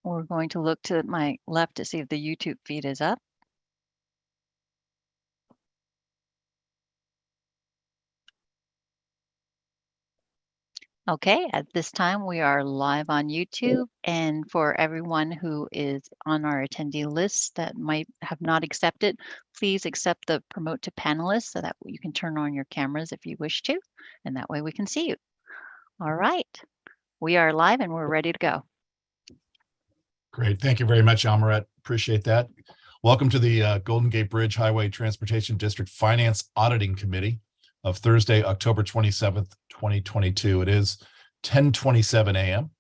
We're going to look to my left to see if the YouTube feed is up. Okay, at this time we are live on YouTube, and for everyone who is on our attendee list that might have not accepted, please accept the promote to panelists so that you can turn on your cameras if you wish to, and that way we can see you. All right, we are live and we're ready to go. Great. Thank you very much, Amaret. Appreciate that. Welcome to the Golden Gate Bridge Highway Transportation District Finance Auditing Committee of Thursday, October 27th, 2022. It is 10:27 a.m.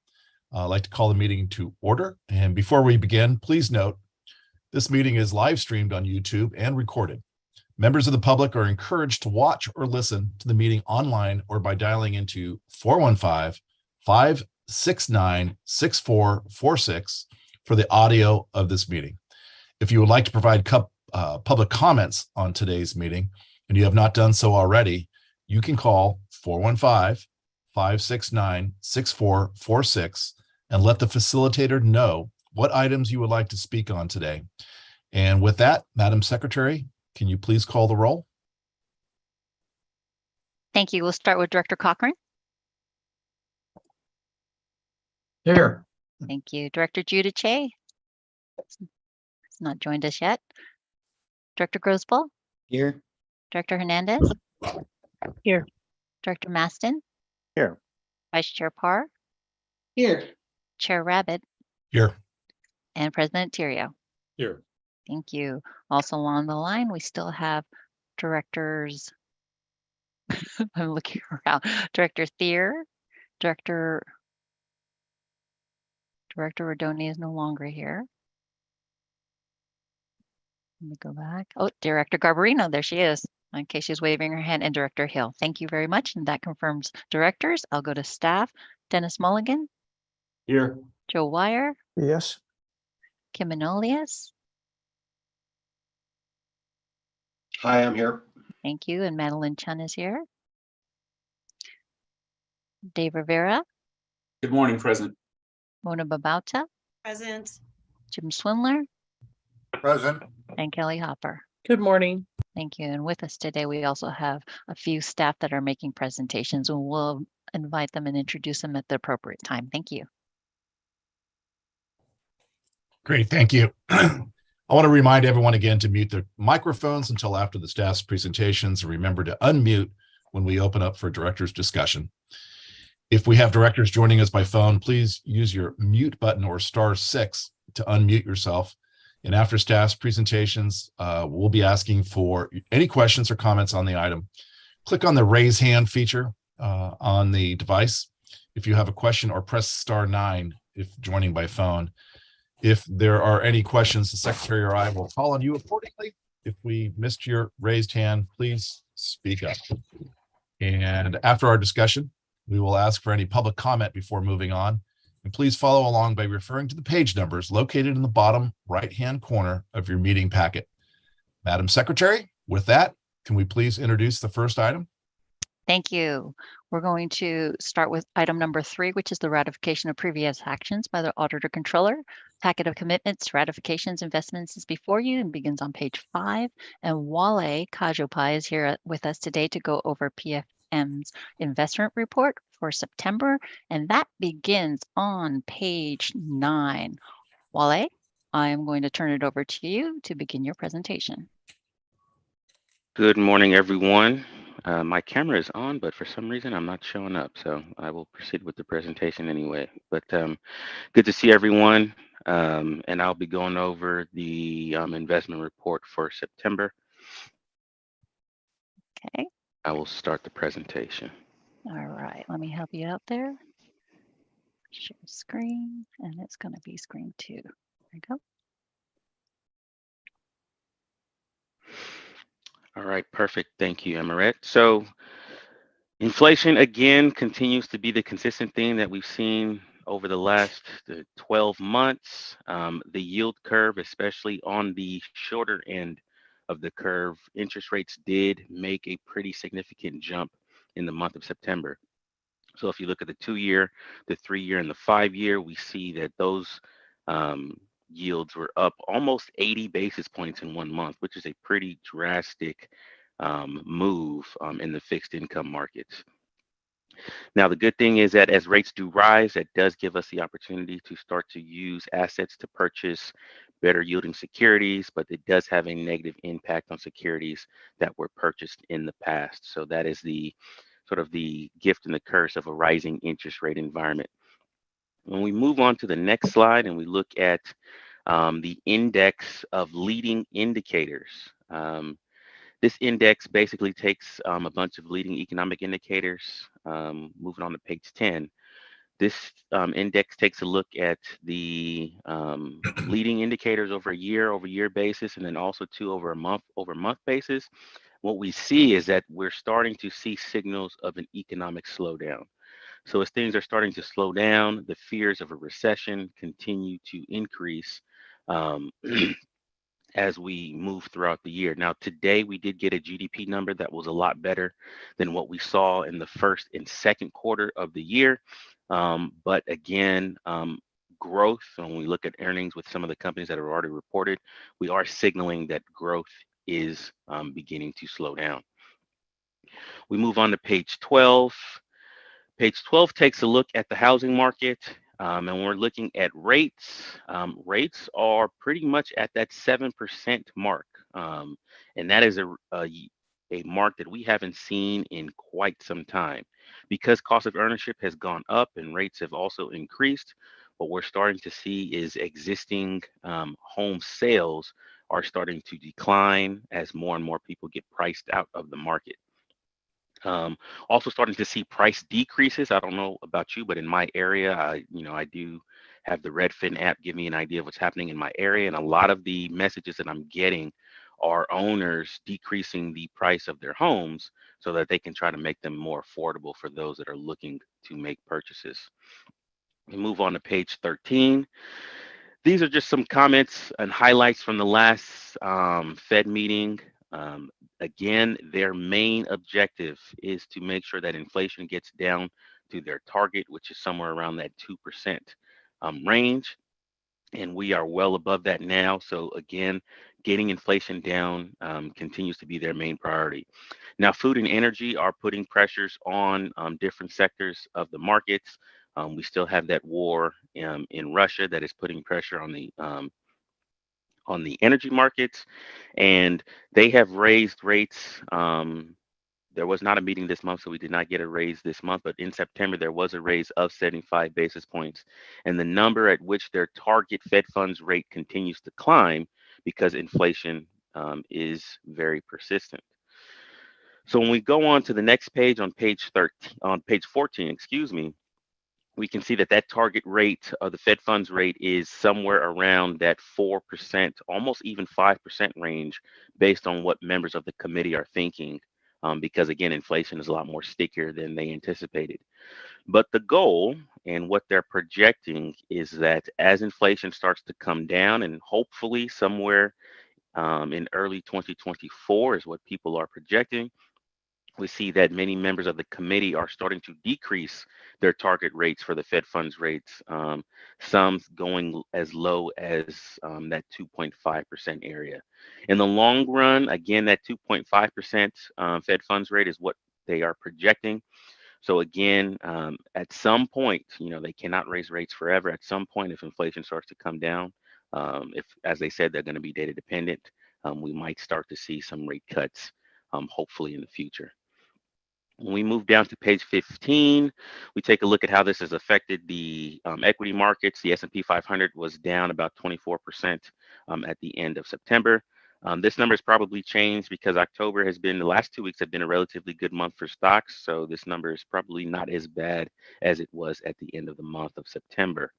I'd like to call the meeting to order. And before we begin, please note, this meeting is live streamed on YouTube and recorded. Members of the public are encouraged to watch or listen to the meeting online or by dialing into 415-569-6446 for the audio of this meeting. If you would like to provide public comments on today's meeting, and you have not done so already, you can call 415-569-6446 and let the facilitator know what items you would like to speak on today. And with that, Madam Secretary, can you please call the roll? Thank you. We'll start with Director Cochran. Here. Thank you. Director Giudice has not joined us yet. Director Grosboll. Here. Director Hernandez. Here. Director Maston. Here. Vice Chair Parr. Here. Chair Rabbit. Here. And President Theriault. Here. Thank you. Also on the line, we still have directors. I'm looking around. Director Thier, Director Rodoni is no longer here. Let me go back. Oh, Director Garbarino, there she is. In case she's waving her hand, and Director Hill. Thank you very much. And that confirms directors. I'll go to staff. Dennis Mulligan. Here. Joe Wire. Yes. Kim Manolius. Hi, I'm here. Thank you. And Madeline Chun is here. Dave Rivera. Good morning, President. Mona Babauta. Present. Jim Swindler. Present. And Kelly Hopper. Good morning. Thank you. And with us today, we also have a few staff that are making presentations, and we'll invite them and introduce them at the appropriate time. Thank you. Great, thank you. I want to remind everyone again to mute their microphones until after the staff's presentations, and remember to unmute when we open up for director's discussion. If we have directors joining us by phone, please use your mute button or *6 to unmute yourself. And after staff's presentations, we'll be asking for any questions or comments on the item. Click on the raise hand feature on the device if you have a question, or press *9 if joining by phone. If there are any questions, the secretary or I will call on you accordingly. If we missed your raised hand, please speak up. And after our discussion, we will ask for any public comment before moving on. And please follow along by referring to the page numbers located in the bottom right-hand corner of your meeting packet. Madam Secretary, with that, can we please introduce the first item? Thank you. We're going to start with item number 3, which is the ratification of previous actions by the Auditor Controller. Packet of commitments, ratifications, investments is before you and begins on page 5. And Wale Kajopai is here with us today to go over PFM's investment report for September, and that begins on page 9. Wale, I am going to turn it over to you to begin your presentation. Good morning, everyone. My camera is on, but for some reason I'm not showing up, so I will proceed with the presentation anyway. But good to see everyone, and I'll be going over the investment report for September. Okay. I will start the presentation. All right, let me help you out there. Share screen, and it's going to be screen 2. There you go. All right, perfect. Thank you, Amaret. So inflation, again, continues to be the consistent theme that we've seen over the last 12 months. The yield curve, especially on the shorter end of the curve, interest rates did make a pretty significant jump in the month of September. So if you look at the 2-year, the 3-year, and the 5-year, we see that those yields were up almost 80 basis points in 1 month, which is a pretty drastic move in the fixed income markets. Now, the good thing is that as rates do rise, that does give us the opportunity to start to use assets to purchase better yielding securities, but it does have a negative impact on securities that were purchased in the past. So that is the sort of the gift and the curse of a rising interest rate environment. When we move on to the next slide and we look at the index of leading indicators, this index basically takes a bunch of leading economic indicators. Moving on to page 10, this index takes a look at the leading indicators over a year-over-year basis, and then also over a month-over-month basis. What we see is that we're starting to see signals of an economic slowdown. So as things are starting to slow down, the fears of a recession continue to increase as we move throughout the year. Now, today we did get a GDP number that was a lot better than what we saw in the first and second quarter of the year. But again, growth, when we look at earnings with some of the companies that are already reported, we are signaling that growth is beginning to slow down. We move on to page 12. Page 12 takes a look at the housing market, and we're looking at rates. Rates are pretty much at that 7% mark, and that is a mark that we haven't seen in quite some time. Because cost of ownership has gone up and rates have also increased, what we're starting to see is existing home sales are starting to decline as more and more people get priced out of the market. Also starting to see price decreases. I don't know about you, but in my area, I do have the Redfin app give me an idea of what's happening in my area, and a lot of the messages that I'm getting are owners decreasing the price of their homes so that they can try to make them more affordable for those that are looking to make purchases. We move on to page 13. These are just some comments and highlights from the last Fed meeting. Again, their main objective is to make sure that inflation gets down to their target, which is somewhere around that 2% range. And we are well above that now. So again, getting inflation down continues to be their main priority. Now, food and energy are putting pressures on different sectors of the markets. We still have that war in Russia that is putting pressure on the energy markets, and they have raised rates. There was not a meeting this month, so we did not get a raise this month, but in September, there was a raise of 75 basis points. And the number at which their target Fed funds rate continues to climb because inflation is very persistent. So when we go on to the next page on page 14, excuse me, we can see that that target rate of the Fed funds rate is somewhere around that 4%, almost even 5% range based on what members of the committee are thinking. Because again, inflation is a lot more stickier than they anticipated. But the goal and what they're projecting is that as inflation starts to come down, and hopefully somewhere in early 2024 is what people are projecting, we see that many members of the committee are starting to decrease their target rates for the Fed funds rates, some going as low as that 2.5% area. In the long run, again, that 2.5% Fed funds rate is what they are projecting. So again, at some point, they cannot raise rates forever. At some point, if inflation starts to come down, if, as they said, they're going to be data dependent, we might start to see some rate cuts, hopefully in the future. When we move down to page 15, we take a look at how this has affected the equity markets. The S&P 500 was down about 24% at the end of September. This number has probably changed because October the last 2 weeks have been a relatively good month for stocks. So this number is probably not as bad as it was at the end of the month of September.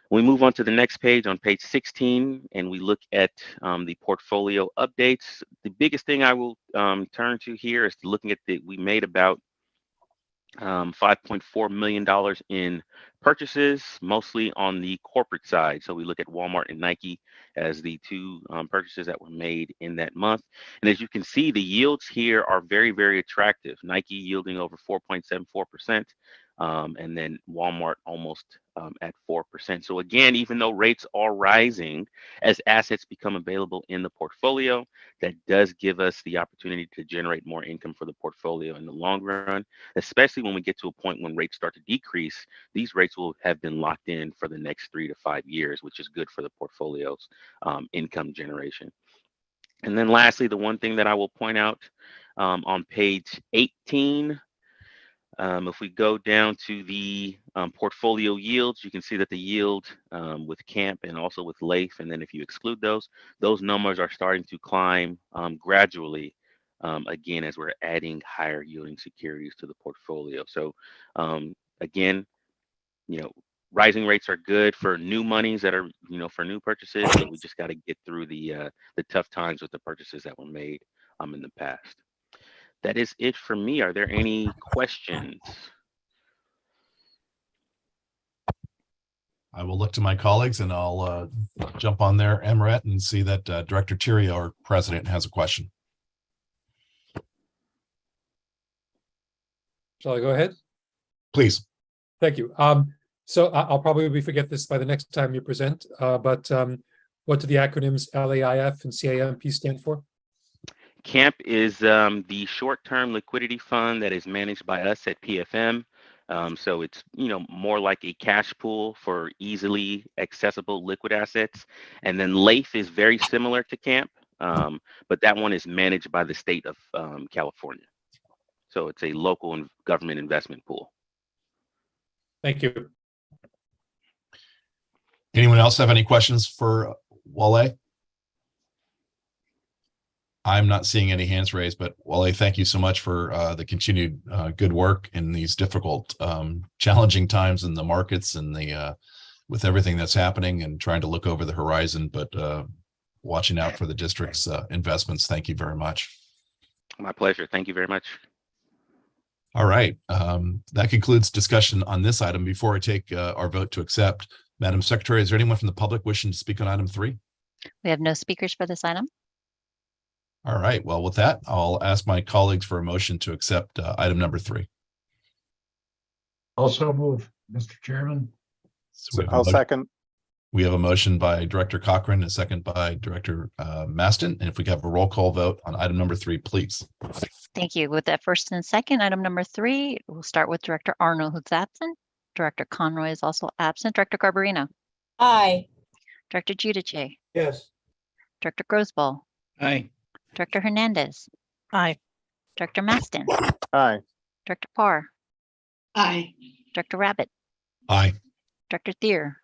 We move on to the next page on page 16, and we look at the portfolio updates. The biggest thing I will turn to here is looking at we made about $5.4 million in purchases, mostly on the corporate side. So we look at Walmart and Nike as the two purchases that were made in that month. And as you can see, the yields here are very, very attractive. Nike yielding over 4.74%, and then Walmart almost at 4%. So again, even though rates are rising, as assets become available in the portfolio, that does give us the opportunity to generate more income for the portfolio in the long run, especially when we get to a point when rates start to decrease. These rates will have been locked in for the next 3 to 5 years, which is good for the portfolio's income generation. And then lastly, the one thing that I will point out on page 18, if we go down to the portfolio yields, you can see that the yield with CAMP and also with LAIF, and then if you exclude those numbers are starting to climb gradually, again, as we're adding higher yielding securities to the portfolio. So again, rising rates are good for new monies that are, for new purchases, but we just got to get through the tough times with the purchases that were made in the past. That is it for me. Are there any questions? I will look to my colleagues and I'll jump on there, Emret, and see that Director Tirio, our president, has a question. Shall I go ahead? Please. Thank you. So I'll probably forget this by the next time you present, but what do the acronyms LAIF and CAMP stand for? CAMP is the short-term liquidity fund that is managed by us at PFM. So it's, more like a cash pool for easily accessible liquid assets. And then LAIF is very similar to CAMP, but that one is managed by the state of California. So it's a local government investment pool. Thank you. Anyone else have any questions for Wale? I'm not seeing any hands raised, but Wale, thank you so much for the continued good work in these difficult, challenging times in the markets and with everything that's happening and trying to look over the horizon, but watching out for the district's investments. Thank you very much. My pleasure. Thank you very much. All right. That concludes discussion on this item. Before I take our vote to accept, Madam Secretary, is there anyone from the public wishing to speak on item 3? We have no speakers for this item. All right. Well, with that, I'll ask my colleagues for a motion to accept item number 3. Also move, Mr. Chairman. I'll second. We have a motion by Director Cochran, a second by Director Maston. And if we could have a roll call vote on item number 3, please. Thank you. With that first and second, item number 3, we'll start with Director Arnold, who's absent. Director Conroy is also absent. Director Garbarino. Aye. Director Giudice. Yes. Director Grosbol. Aye. Director Hernandez. Aye. Director Maston. Aye. Director Parr. Aye. Director Rabbit. Aye. Director Thier.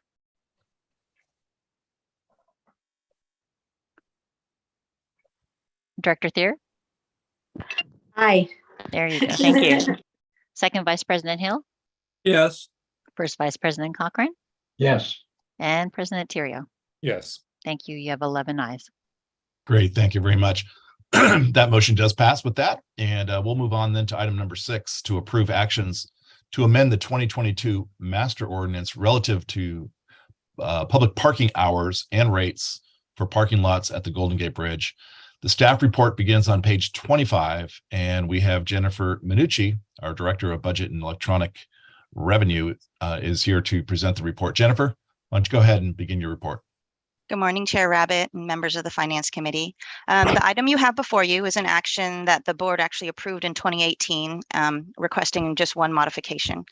Director Thier. Aye. There you go. Thank you. Second Vice President Hill. Yes. First Vice President Cochran. Yes. And President Tirio. Yes. Thank you. You have 11 ayes. Great. Thank you very much. That motion does pass with that. And we'll move on then to item number 6, to approve actions to amend the 2022 master ordinance relative to public parking hours and rates for parking lots at the Golden Gate Bridge. The staff report begins on page 25, and we have Jennifer Minucci, our Director of Budget and Electronic Revenue, is here to present the report. Jennifer, why don't you go ahead and begin your report? Good morning, Chair Rabbit and members of the Finance Committee. The item you have before you is an action that the board actually approved in 2018, requesting just one modification.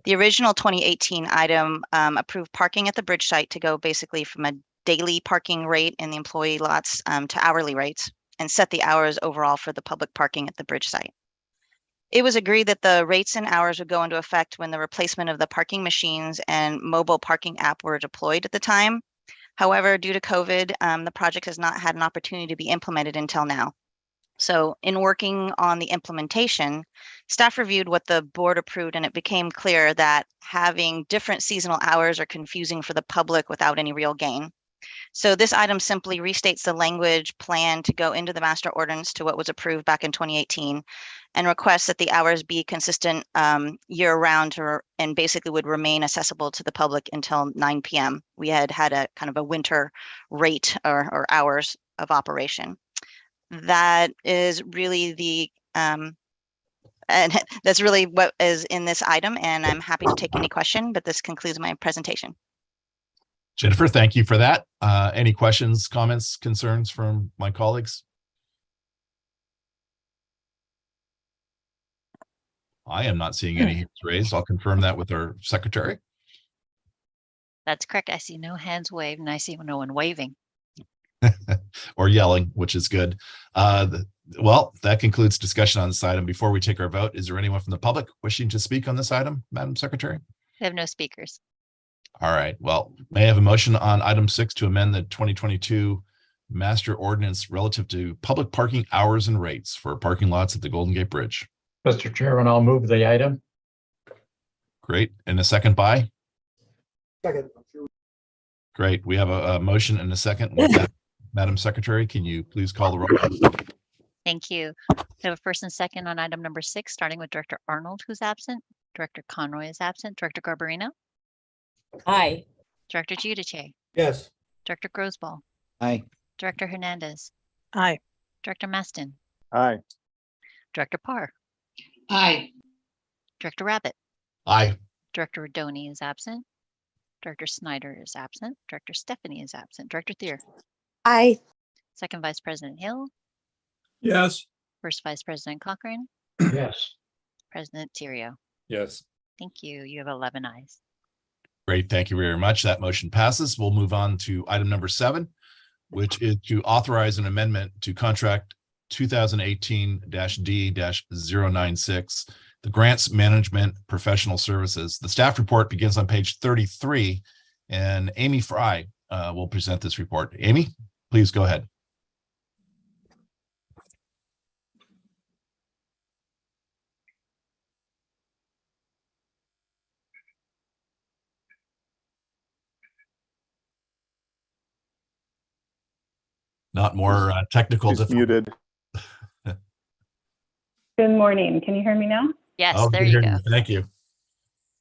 The original 2018 item approved parking at the bridge site to go basically from a daily parking rate in the employee lots to hourly rates, and set the hours overall for the public parking at the bridge site. It was agreed that the rates and hours would go into effect when the replacement of the parking machines and mobile parking app were deployed at the time. However, due to COVID, the project has not had an opportunity to be implemented until now. So in working on the implementation, staff reviewed what the board approved, and it became clear that having different seasonal hours are confusing for the public without any real gain. So this item simply restates the language plan to go into the master ordinance to what was approved back in 2018, and requests that the hours be consistent year round, and basically would remain accessible to the public until 9 p.m. We had a kind of a winter rate or hours of operation. That is really the And that's really what is in this item, and I'm happy to take any question, but this concludes my presentation. Jennifer, thank you for that. Any questions, comments, concerns from my colleagues? I am not seeing any hands raised. I'll confirm that with our secretary. That's correct. I see no hands waved and I see no one waving. Or yelling, which is good. Well, that concludes discussion on this item. Before we take our vote, is there anyone from the public wishing to speak on this item, Madam Secretary? We have no speakers. All right. Well, may I have a motion on item 6 to amend the 2022 master ordinance relative to public parking hours and rates for parking lots at the Golden Gate Bridge? Mr. Chairman, I'll move the item. Great. And a second by? Second. Great. We have a motion and a second. With that, Madam Secretary, can you please call the roll? Thank you. We have a first and second on item number 6, starting with Director Arnold, who's absent. Director Conroy is absent. Director Garbarino. Aye. Director Giudice. Yes. Director Grosball. Aye. Director Hernandez. Aye. Director Maston. Aye. Director Parr. Aye. Director Rabbit. Aye. Director Rodoni is absent. Director Snyder is absent. Director Stephanie is absent. Director Thier. Aye. Second Vice President Hill. Yes. First Vice President Cochran. Yes. President Terrio. Yes. Thank you. You have 11 ayes. Great. Thank you very much. That motion passes. We'll move on to item number 7, which is to authorize an amendment to contract 2018-D-096, the Grants Management Professional Services. The staff report begins on page 33, and Amy Fry will present this report. Amy, please go ahead. Not more technical. She's muted. Good morning. Can you hear me now? Yes, Oh, there good you hearing go. you. Thank you.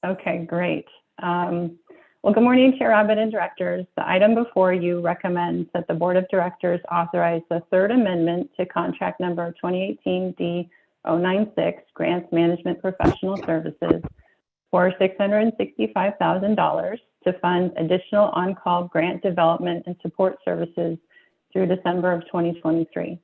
Okay, great. Well, good morning, Chair Abbott and directors. The item before you recommends that the Board of Directors authorize the third amendment to contract number 2018-D-096, Grants Management Professional Services, for $665,000 to fund additional on-call grant development and support services through December of 2023.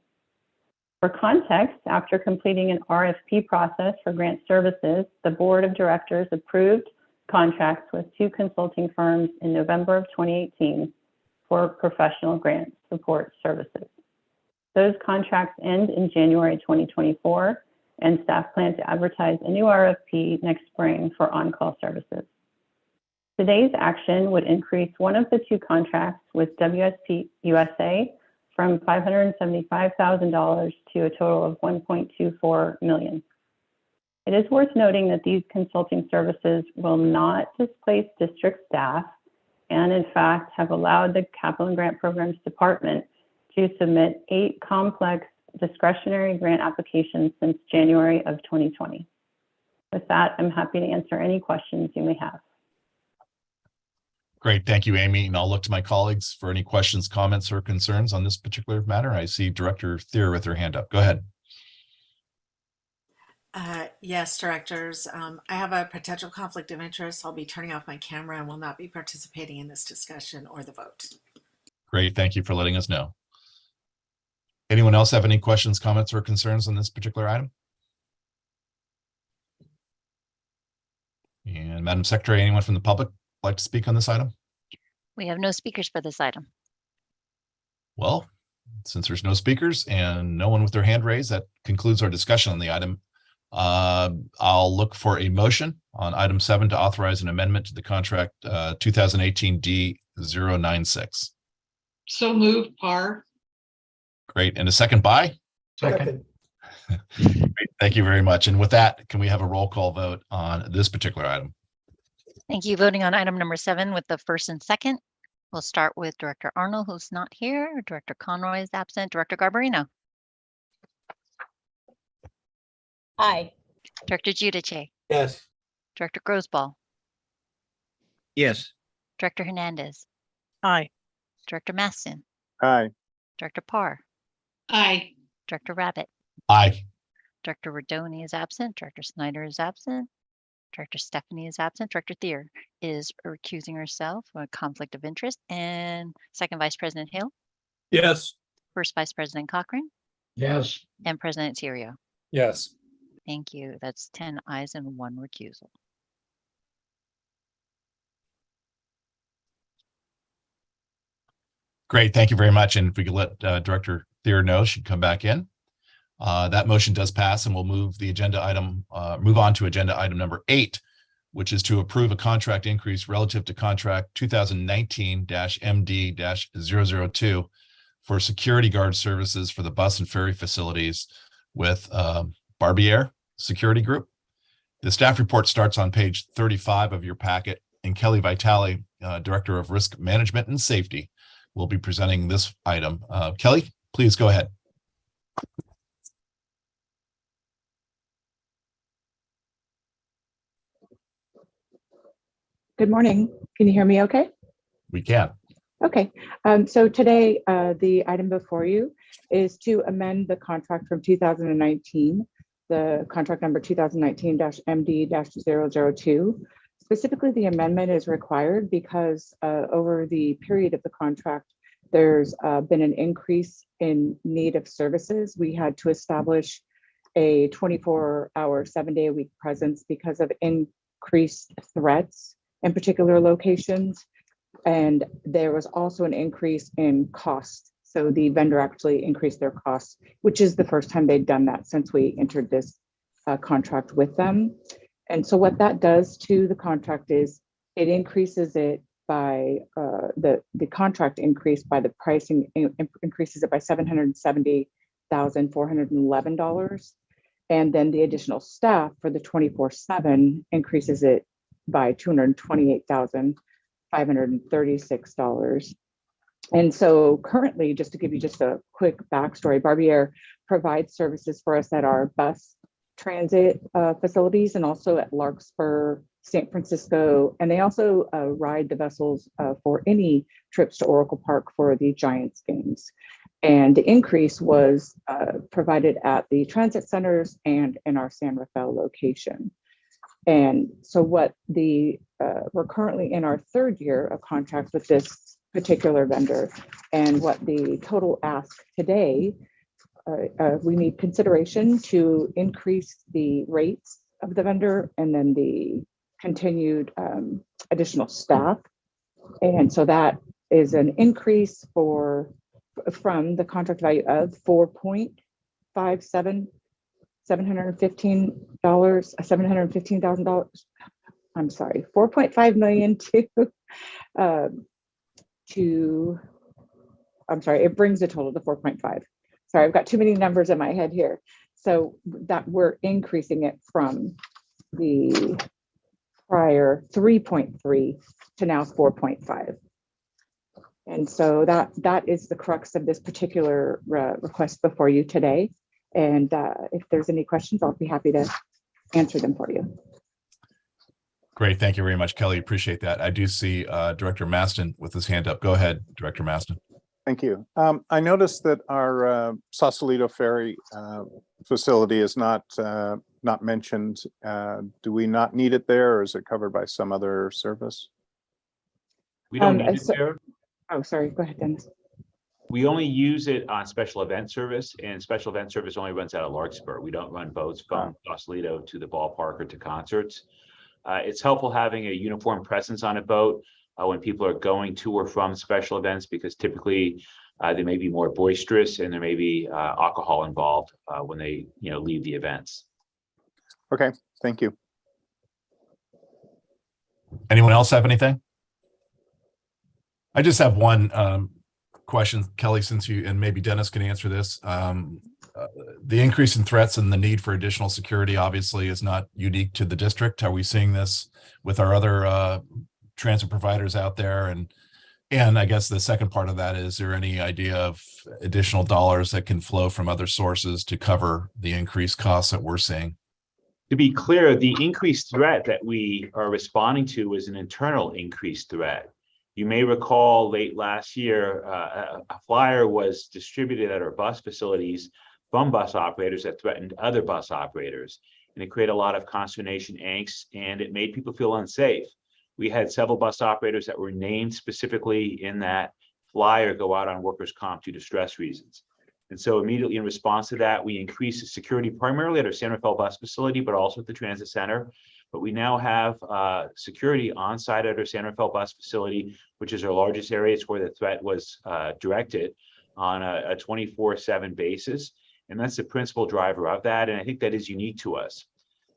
For context, after completing an RFP process for grant services, the Board of Directors approved contracts with 2 consulting firms in November of 2018 for professional grant support services. Those contracts end in January 2024, and staff plan to advertise a new RFP next spring for on-call services. Today's action would increase one of the 2 contracts with WSP USA from $575,000 to a total of $1.24 million. It is worth noting that these consulting services will not displace district staff and, in fact, have allowed the Capital and Grant Programs Department to submit 8 complex discretionary grant applications since January of 2020. With that, I'm happy to answer any questions you may have. Great. Thank you, Amy. And I'll look to my colleagues for any questions, comments, or concerns on this particular matter. I see Director Thier with her hand up. Go ahead. Yes, directors. I have a potential conflict of interest. I'll be turning off my camera and will not be participating in this discussion or the vote. Great. Thank you for letting us know. Anyone else have any questions, comments, or concerns on this particular item? And Madam Secretary, anyone from the public like to speak on this item? We have no speakers for this item. Well, since there's no speakers and no one with their hand raised, that concludes our discussion on the item. I'll look for a motion on item 7 to authorize an amendment to the contract 2018-D-096. So moved, Parr. Great. And a second by? Second. Great. Thank you very much. And with that, can we have a roll call vote on this particular item? Thank you. Voting on item number 7 with the first and second. We'll start with Director Arnold, who's not here. Director Conroy is absent. Director Garbarino. Aye. Director Giudice. Yes. Director Grosball. Yes. Director Hernandez. Aye. Director Maston. Aye. Director Parr. Aye. Director Rabbit. Aye. Director Rodoni is absent. Director Snyder is absent. Director Stephanie is absent. Director Thier is recusing herself for a conflict of interest. And Second Vice President Hill, Yes. First Vice President Cochran, Yes. and President Serio. Yes. Thank you. That's 10 ayes and 1 recusal. Great, thank you very much. And if we could let Director Thier know, she'd come back in. That motion does pass, and we'll move the agenda item, move on to agenda item number 8, which is to approve a contract increase relative to contract 2019-MD-002 for security guard services for the bus and ferry facilities with Barbier Security Group. The staff report starts on page 35 of your packet, and Kelly Vitale, Director of Risk Management and Safety, will be presenting this item. Kelly, please go ahead. Good morning. Can you hear me okay? We can. Okay. So today, the item before you is to amend the contract from 2019, the contract number 2019-MD-002. Specifically, the amendment is required because over the period of the contract, there's been an increase in need of services. We had to establish a 24-hour, 7-day-a-week presence because of increased threats in particular locations. And there was also an increase in cost. So the vendor actually increased their costs, which is the first time they'd done that since we entered this contract with them. And so what that does to the contract is it increases it by the contract increase by the pricing increases it by $770,411. And then the additional staff for the 24/7 increases it by $228,536. And so currently, just to give you just a quick backstory, Barbier provides services for us at our bus transit facilities and also at Larkspur, San Francisco. And they also ride the vessels for any trips to Oracle Park for the Giants games. And the increase was provided at the transit centers and in our San Rafael location. And so what we're currently in our 3rd year of contract with this particular vendor, and what the total ask today, we need consideration to increase the rates of the vendor and then the continued additional staff. And so that is an increase from the contract value of $715,000. I'm sorry, 4.5 million I'm sorry, it brings the total to 4.5. Sorry, I've got too many numbers in my head here. So that we're increasing it from the prior 3.3 to now 4.5. And so that is the crux of this particular request before you today. And if there's any questions, I'll be happy to answer them for you. Great. Thank you very much, Kelly. Appreciate that. I do see Director Maston with his hand up. Go ahead, Director Maston. Thank you. I noticed that our Sausalito Ferry facility is not mentioned. Do we not need it there, or is it covered by some other service? We don't need it there. Oh, sorry. Go ahead, Dennis. We only use it on special event service, and special event service only runs out of Larkspur. We don't run boats from Sausalito to the ballpark or to concerts. It's helpful having a uniform presence on a boat when people are going to or from special events, because typically they may be more boisterous and there may be alcohol involved when they leave the events. Okay, thank you. Anyone else have anything? I just have one question, Kelly, since you, and maybe Dennis can answer this. The increase in threats and the need for additional security obviously is not unique to the district. Are we seeing this with our other transit providers out there? And I guess the second part of that, is there any idea of additional dollars that can flow from other sources to cover the increased costs that we're seeing? To be clear, the increased threat that we are responding to is an internal increased threat. You may recall late last year, a flyer was distributed at our bus facilities from bus operators that threatened other bus operators. And it created a lot of consternation, angst, and it made people feel unsafe. We had several bus operators that were named specifically in that flyer go out on workers' comp due to stress reasons. And so immediately in response to that, we increased the security primarily at our San Rafael bus facility, but also at the transit center. But we now have security on site at our San Rafael bus facility, which is our largest area. It's where the threat was directed on a 24/7 basis. And that's the principal driver of that. And I think that is unique to us.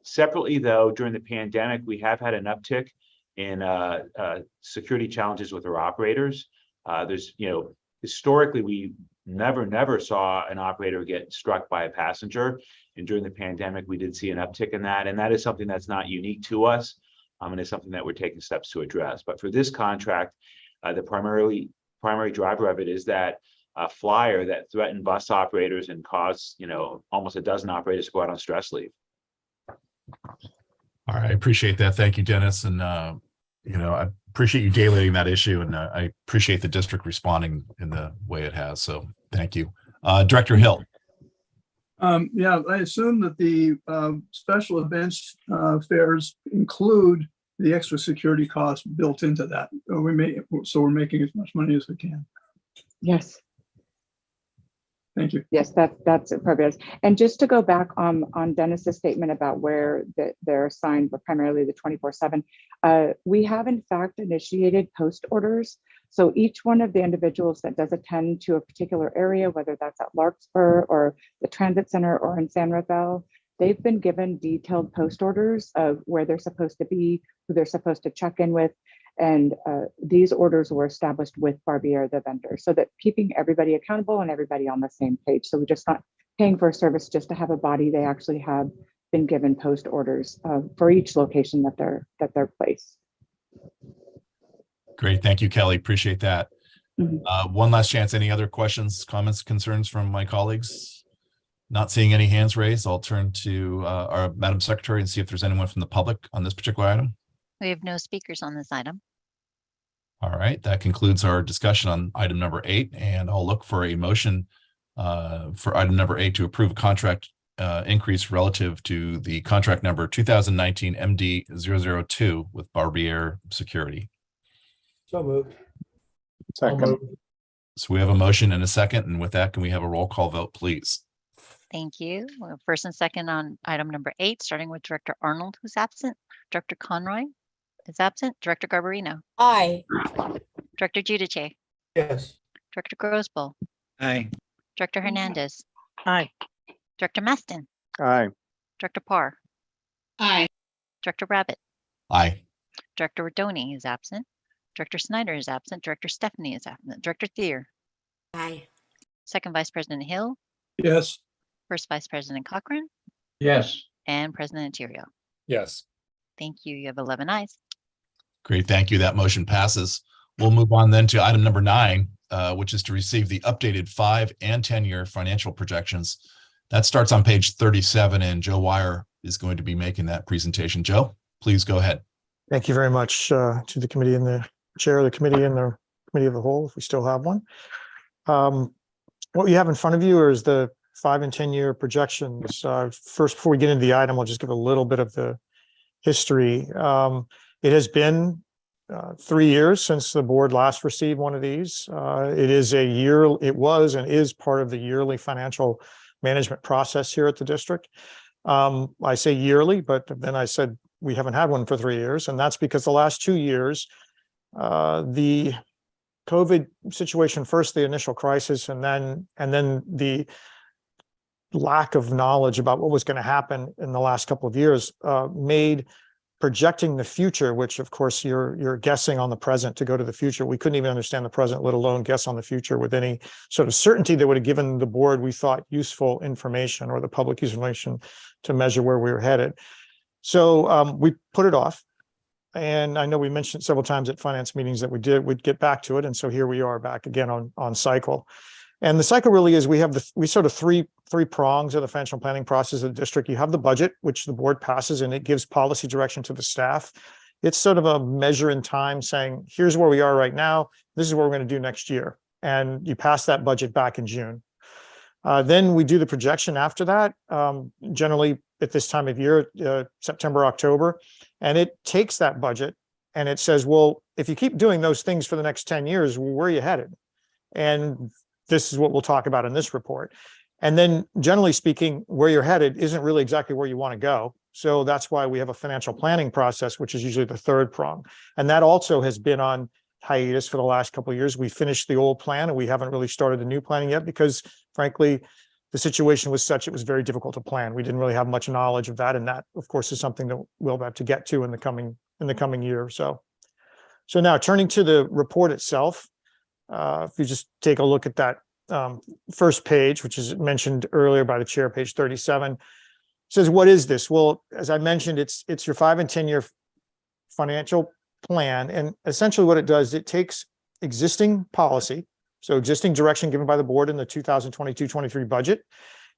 Separately, though, during the pandemic, we have had an uptick in security challenges with our operators. There's, historically, we never saw an operator get struck by a passenger. And during the pandemic, we did see an uptick in that. And that is something that's not unique to us. And it's something that we're taking steps to address. But for this contract, the primary driver of it is that flyer that threatened bus operators and caused, almost a dozen operators to go out on stress leave. All right, I appreciate that. Thank you, Dennis. And, I appreciate you daylighting that issue, and I appreciate the district responding in the way it has. So thank you. Director Hill. Yeah, I assume that the special events fares include the extra security costs built into that. So we're making as much money as we can. Yes. Thank you. Yes, that's appropriate. And just to go back on Dennis's statement about where they're assigned, but primarily the 24/7, we have in fact initiated post orders. So each one of the individuals that does attend to a particular area, whether that's at Larkspur or the Transit Center or in San Rafael, they've been given detailed post orders of where they're supposed to be, who they're supposed to check in with. And these orders were established with Barbier, the vendor, so that keeping everybody accountable and everybody on the same page. So we're just not paying for a service just to have a body. They actually have been given post orders for each location that they're placed. Great. Thank you, Kelly. Appreciate that. Mm-hmm. One last chance. Any other questions, comments, concerns from my colleagues? Not seeing any hands raised. I'll turn to our Madam Secretary and see if there's anyone from the public on this particular item. We have no speakers on this item. All right, that concludes our discussion on item number 8, and I'll look for a motion for item number 8 to approve a contract increase relative to the contract number 2019 MD-002 with Barbier Security. So moved. Second. So we have a motion and a second, and with that, can we have a roll call vote, please? Thank you. Well, first and second on item number 8, starting with Director Arnold, who's absent. Director Conroy is absent. Director Garbarino. Aye. Director Giudice. Yes. Director Grosboll. Aye. Director Hernandez. Aye. Director Maston. Aye. Director Parr. Aye. Director Rabbit. Aye. Director Rodoni is absent. Director Snyder is absent. Director Stephanie is absent. Director Thier. Aye. Second Vice President Hill. Yes. First Vice President Cochran. Yes. And President Interior. Yes. Thank you. You have 11 ayes. Great, thank you. That motion passes. We'll move on then to item number 9, which is to receive the updated 5- and 10-year financial projections. That starts on page 37, and Joe Wire is going to be making that presentation. Joe, please go ahead. Thank you very much to the committee and the chair of the committee and the committee of the whole, if we still have one. What you have in front of you is the 5- and 10-year projections. First, before we get into the item, I'll just give a little bit of the history. It has been 3 years since the board last received one of these. It was and is part of the yearly financial management process here at the district. I say yearly, but then I said we haven't had one for 3 years, and that's because the last 2 years, the COVID situation, first the initial crisis, and then the lack of knowledge about what was going to happen in the last couple of years made projecting the future, which of course you're guessing on the present to go to the future. We couldn't even understand the present, let alone guess on the future with any sort of certainty that would have given the board, we thought, useful information or the public information to measure where we were headed. So we put it off. And I know we mentioned several times at finance meetings that we'd get back to it. And so here we are back again on cycle. And the cycle really is we have sort of three prongs of the financial planning process of the district. You have the budget, which the board passes, and it gives policy direction to the staff. It's sort of a measure in time saying, here's where we are right now. This is what we're going to do next year. And you pass that budget back in June. Then we do the projection after that, generally at this time of year, September, October, and it takes that budget and it says, well, if you keep doing those things for the next 10 years, where are you headed? And this is what we'll talk about in this report. And then generally speaking, where you're headed isn't really exactly where you want to go. So that's why we have a financial planning process, which is usually the third prong. And that also has been on hiatus for the last couple of years. We finished the old plan and we haven't really started the new planning yet because frankly, the situation was such, it was very difficult to plan. We didn't really have much knowledge of that. And that of course is something that we'll have to get to in the coming year or so. So now turning to the report itself, if you just take a look at that first page, which is mentioned earlier by the chair, page 37, says, what is this? Well, as I mentioned, it's your 5 and 10 year financial plan. And essentially what it does, it takes existing policy, so existing direction given by the board in the 2022-23 budget,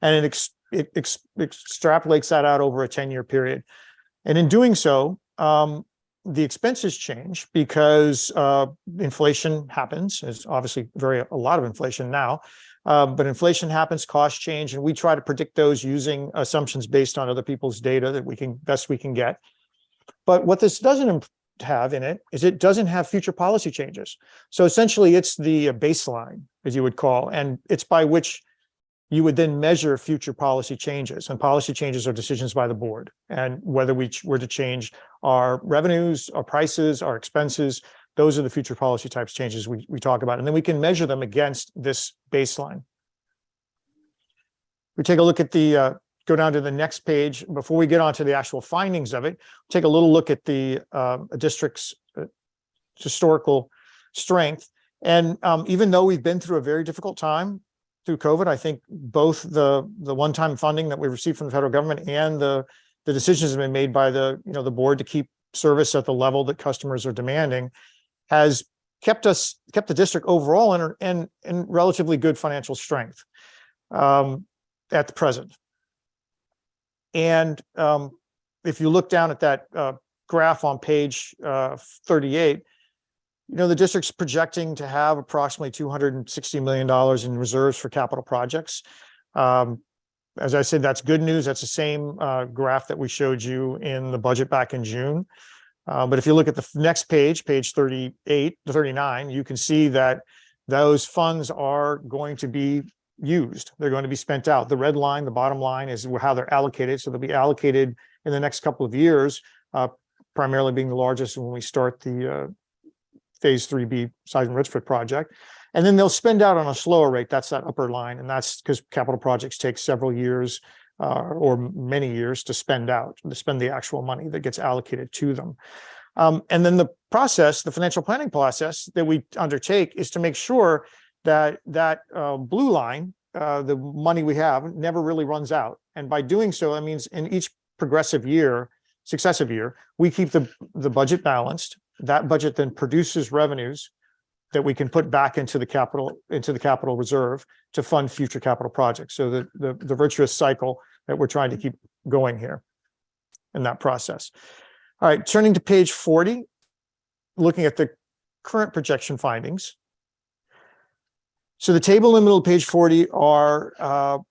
and it extrapolates that out over a 10-year period. And in doing so, the expenses change because inflation happens. There's obviously a lot of inflation now, but inflation happens, costs change, and we try to predict those using assumptions based on other people's data that we can get. But what this doesn't have in it is it doesn't have future policy changes. So essentially it's the baseline, as you would call, and it's by which you would then measure future policy changes, and policy changes are decisions by the board. And whether we were to change our revenues, our prices, our expenses, those are the future policy types changes we talk about. And then we can measure them against this baseline. We take a look at the, go down to the next page. Before we get onto the actual findings of it, take a little look at the district's historical strength. And even though we've been through a very difficult time through COVID, I think both the one-time funding that we received from the federal government and the decisions that have been made by the board to keep service at the level that customers are demanding has kept the district overall in relatively good financial strength at the present. And if you look down at that graph on page 38, the district's projecting to have approximately $260 million in reserves for capital projects. As I said, that's good news. That's the same graph that we showed you in the budget back in June. But if you look at the next page, page 38 to 39, you can see that those funds are going to be used. They're going to be spent out. The red line, the bottom line, is how they're allocated. So they'll be allocated in the next couple of years, primarily being the largest when we start the phase 3B size and Richford project. And then they'll spend out on a slower rate. That's that upper line. And that's because capital projects take several years or many years to spend the actual money that gets allocated to them. And then the process, the financial planning process that we undertake is to make sure that blue line, the money we have, never really runs out. And by doing so, that means in each successive year, we keep the budget balanced. That budget then produces revenues that we can put back into the capital reserve to fund future capital projects. So the virtuous cycle that we're trying to keep going here in that process. All right, turning to page 40, looking at the current projection findings. So the table in the middle of page 40 are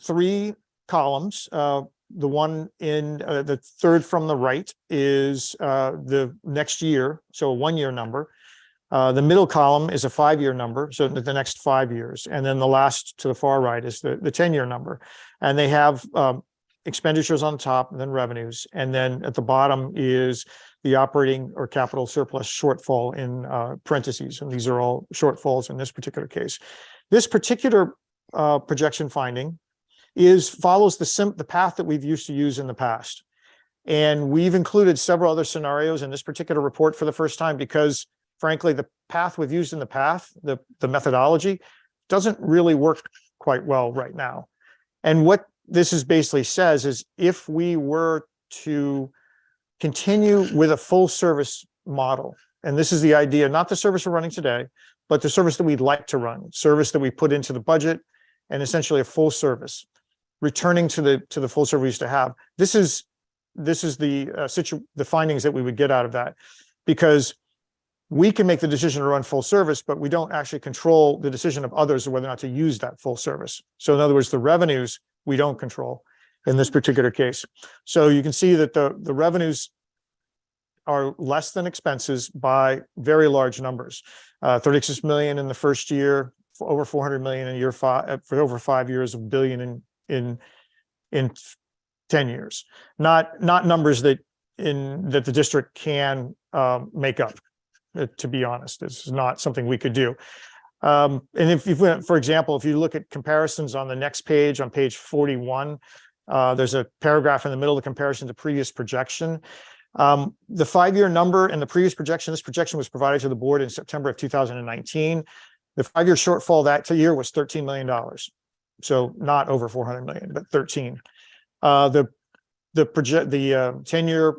3 columns. The one in the third from the right is the next year, so a 1-year number. The middle column is a 5-year number, so the next 5 years. And then the last to the far right is the 10-year number. And they have expenditures on top and then revenues. And then at the bottom is the operating or capital surplus shortfall in parentheses. And these are all shortfalls in this particular case. This particular projection finding follows the path that we've used to use in the past. And we've included several other scenarios in this particular report for the first time because, frankly, the path we've used in the past, the methodology, doesn't really work quite well right now. And what this is basically says is if we were to continue with a full service model, and this is the idea, not the service we're running today, but the service that we'd like to run, service that we put into the budget, and essentially a full service, returning to the full service we used to have. This is the findings that we would get out of that, because we can make the decision to run full service, but we don't actually control the decision of others of whether or not to use that full service. So in other words, the revenues we don't control in this particular case. So you can see that the revenues are less than expenses by very large numbers. 36 million in the first year, over 400 million in year 5, for over 5 years, $1 billion in 10 years. Not numbers that the district can make up. To be honest, this is not something we could do. And if you went, for example, if you look at comparisons on the next page, on page 41, there's a paragraph in the middle of the comparison to previous projection. The 5-year number and the previous projection, this projection was provided to the board in September of 2019. The 5-year shortfall that year was $13 million. So not over 400 million, but 13. The 10-year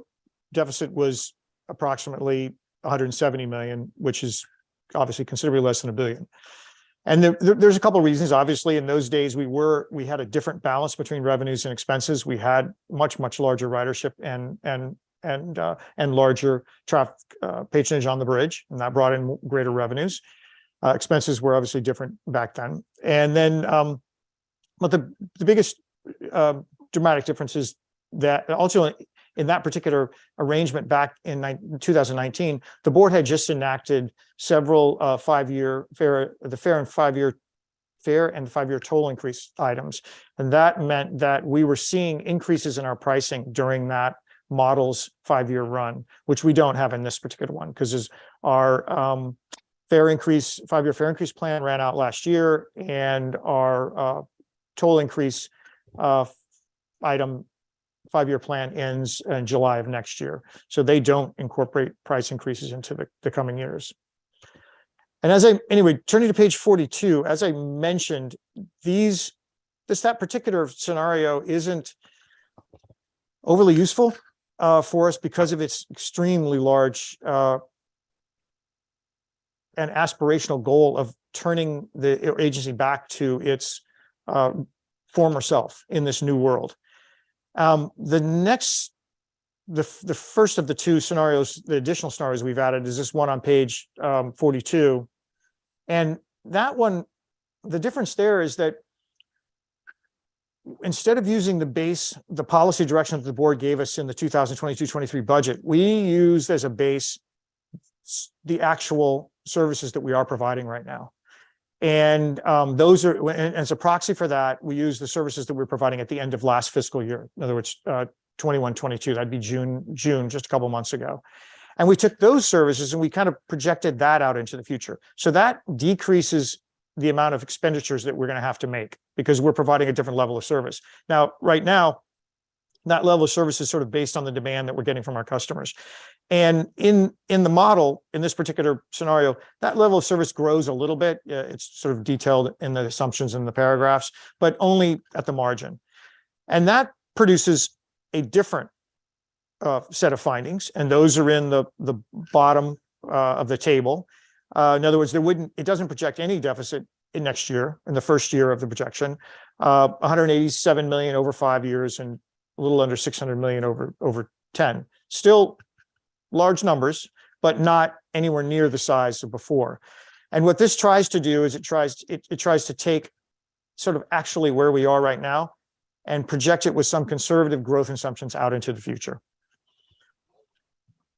deficit was approximately 170 million, which is obviously considerably less than $1 billion. And there's a couple of reasons. Obviously, in those days, we had a different balance between revenues and expenses. We had much larger ridership and larger traffic patronage on the bridge, and that brought in greater revenues. Expenses were obviously different back then. And then, but the biggest dramatic difference is that also in that particular arrangement back in 2019, the board had just enacted several 5-year fare and 5-year toll increase items. And that meant that we were seeing increases in our pricing during that model's 5-year run, which we don't have in this particular one, because our 5-year fare increase plan ran out last year, and our toll increase item 5-year plan ends in July of next year. So they don't incorporate price increases into the coming years. And anyway, turning to page 42, as I mentioned, that particular scenario isn't overly useful for us because of its extremely large and aspirational goal of turning the agency back to its former self in this new world. The first of the two scenarios, the additional scenarios we've added, is this one on page 42. And that one, the difference there is that instead of using the policy direction that the board gave us in the 2022-23 budget, we used as a base the actual services that we are providing right now. And those are, and as a proxy for that, we use the services that we're providing at the end of last fiscal year. In other words, 21-22, that'd be June, just a couple months ago. And we took those services and we kind of projected that out into the future. So that decreases the amount of expenditures that we're going to have to make because we're providing a different level of service. Now, right now, that level of service is sort of based on the demand that we're getting from our customers. And in the model, in this particular scenario, that level of service grows a little bit. It's sort of detailed in the assumptions in the paragraphs, but only at the margin. And that produces a different set of findings, and those are in the bottom of the table. In other words, it doesn't project any deficit in next year, in the first year of the projection. 187 million over 5 years and a little under 600 million over 10. Still large numbers, but not anywhere near the size of before. And what this tries to do is it tries to take sort of actually where we are right now and project it with some conservative growth assumptions out into the future.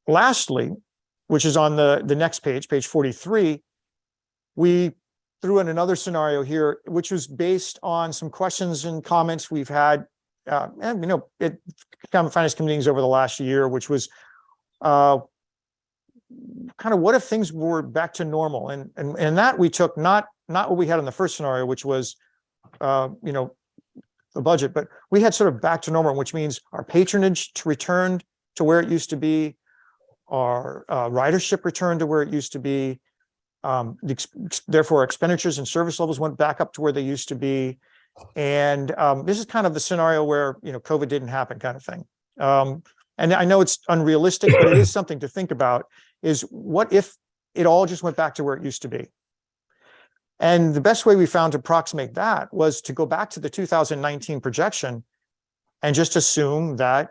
Lastly, which is on the next page, page 43, we threw in another scenario here, which was based on some questions and comments we've had, and finance committees over the last year, which was kind of what if things were back to normal, and that we took not what we had in the first scenario, which was the budget, but we had sort of back to normal, which means our patronage returned to where it used to be, our ridership returned to where it used to be. Therefore, our expenditures and service levels went back up to where they used to be. And this is kind of the scenario where COVID didn't happen, kind of thing. And I know it's unrealistic, but it is something to think about. Is what if it all just went back to where it used to be? And the best way we found to approximate that was to go back to the 2019 projection and just assume that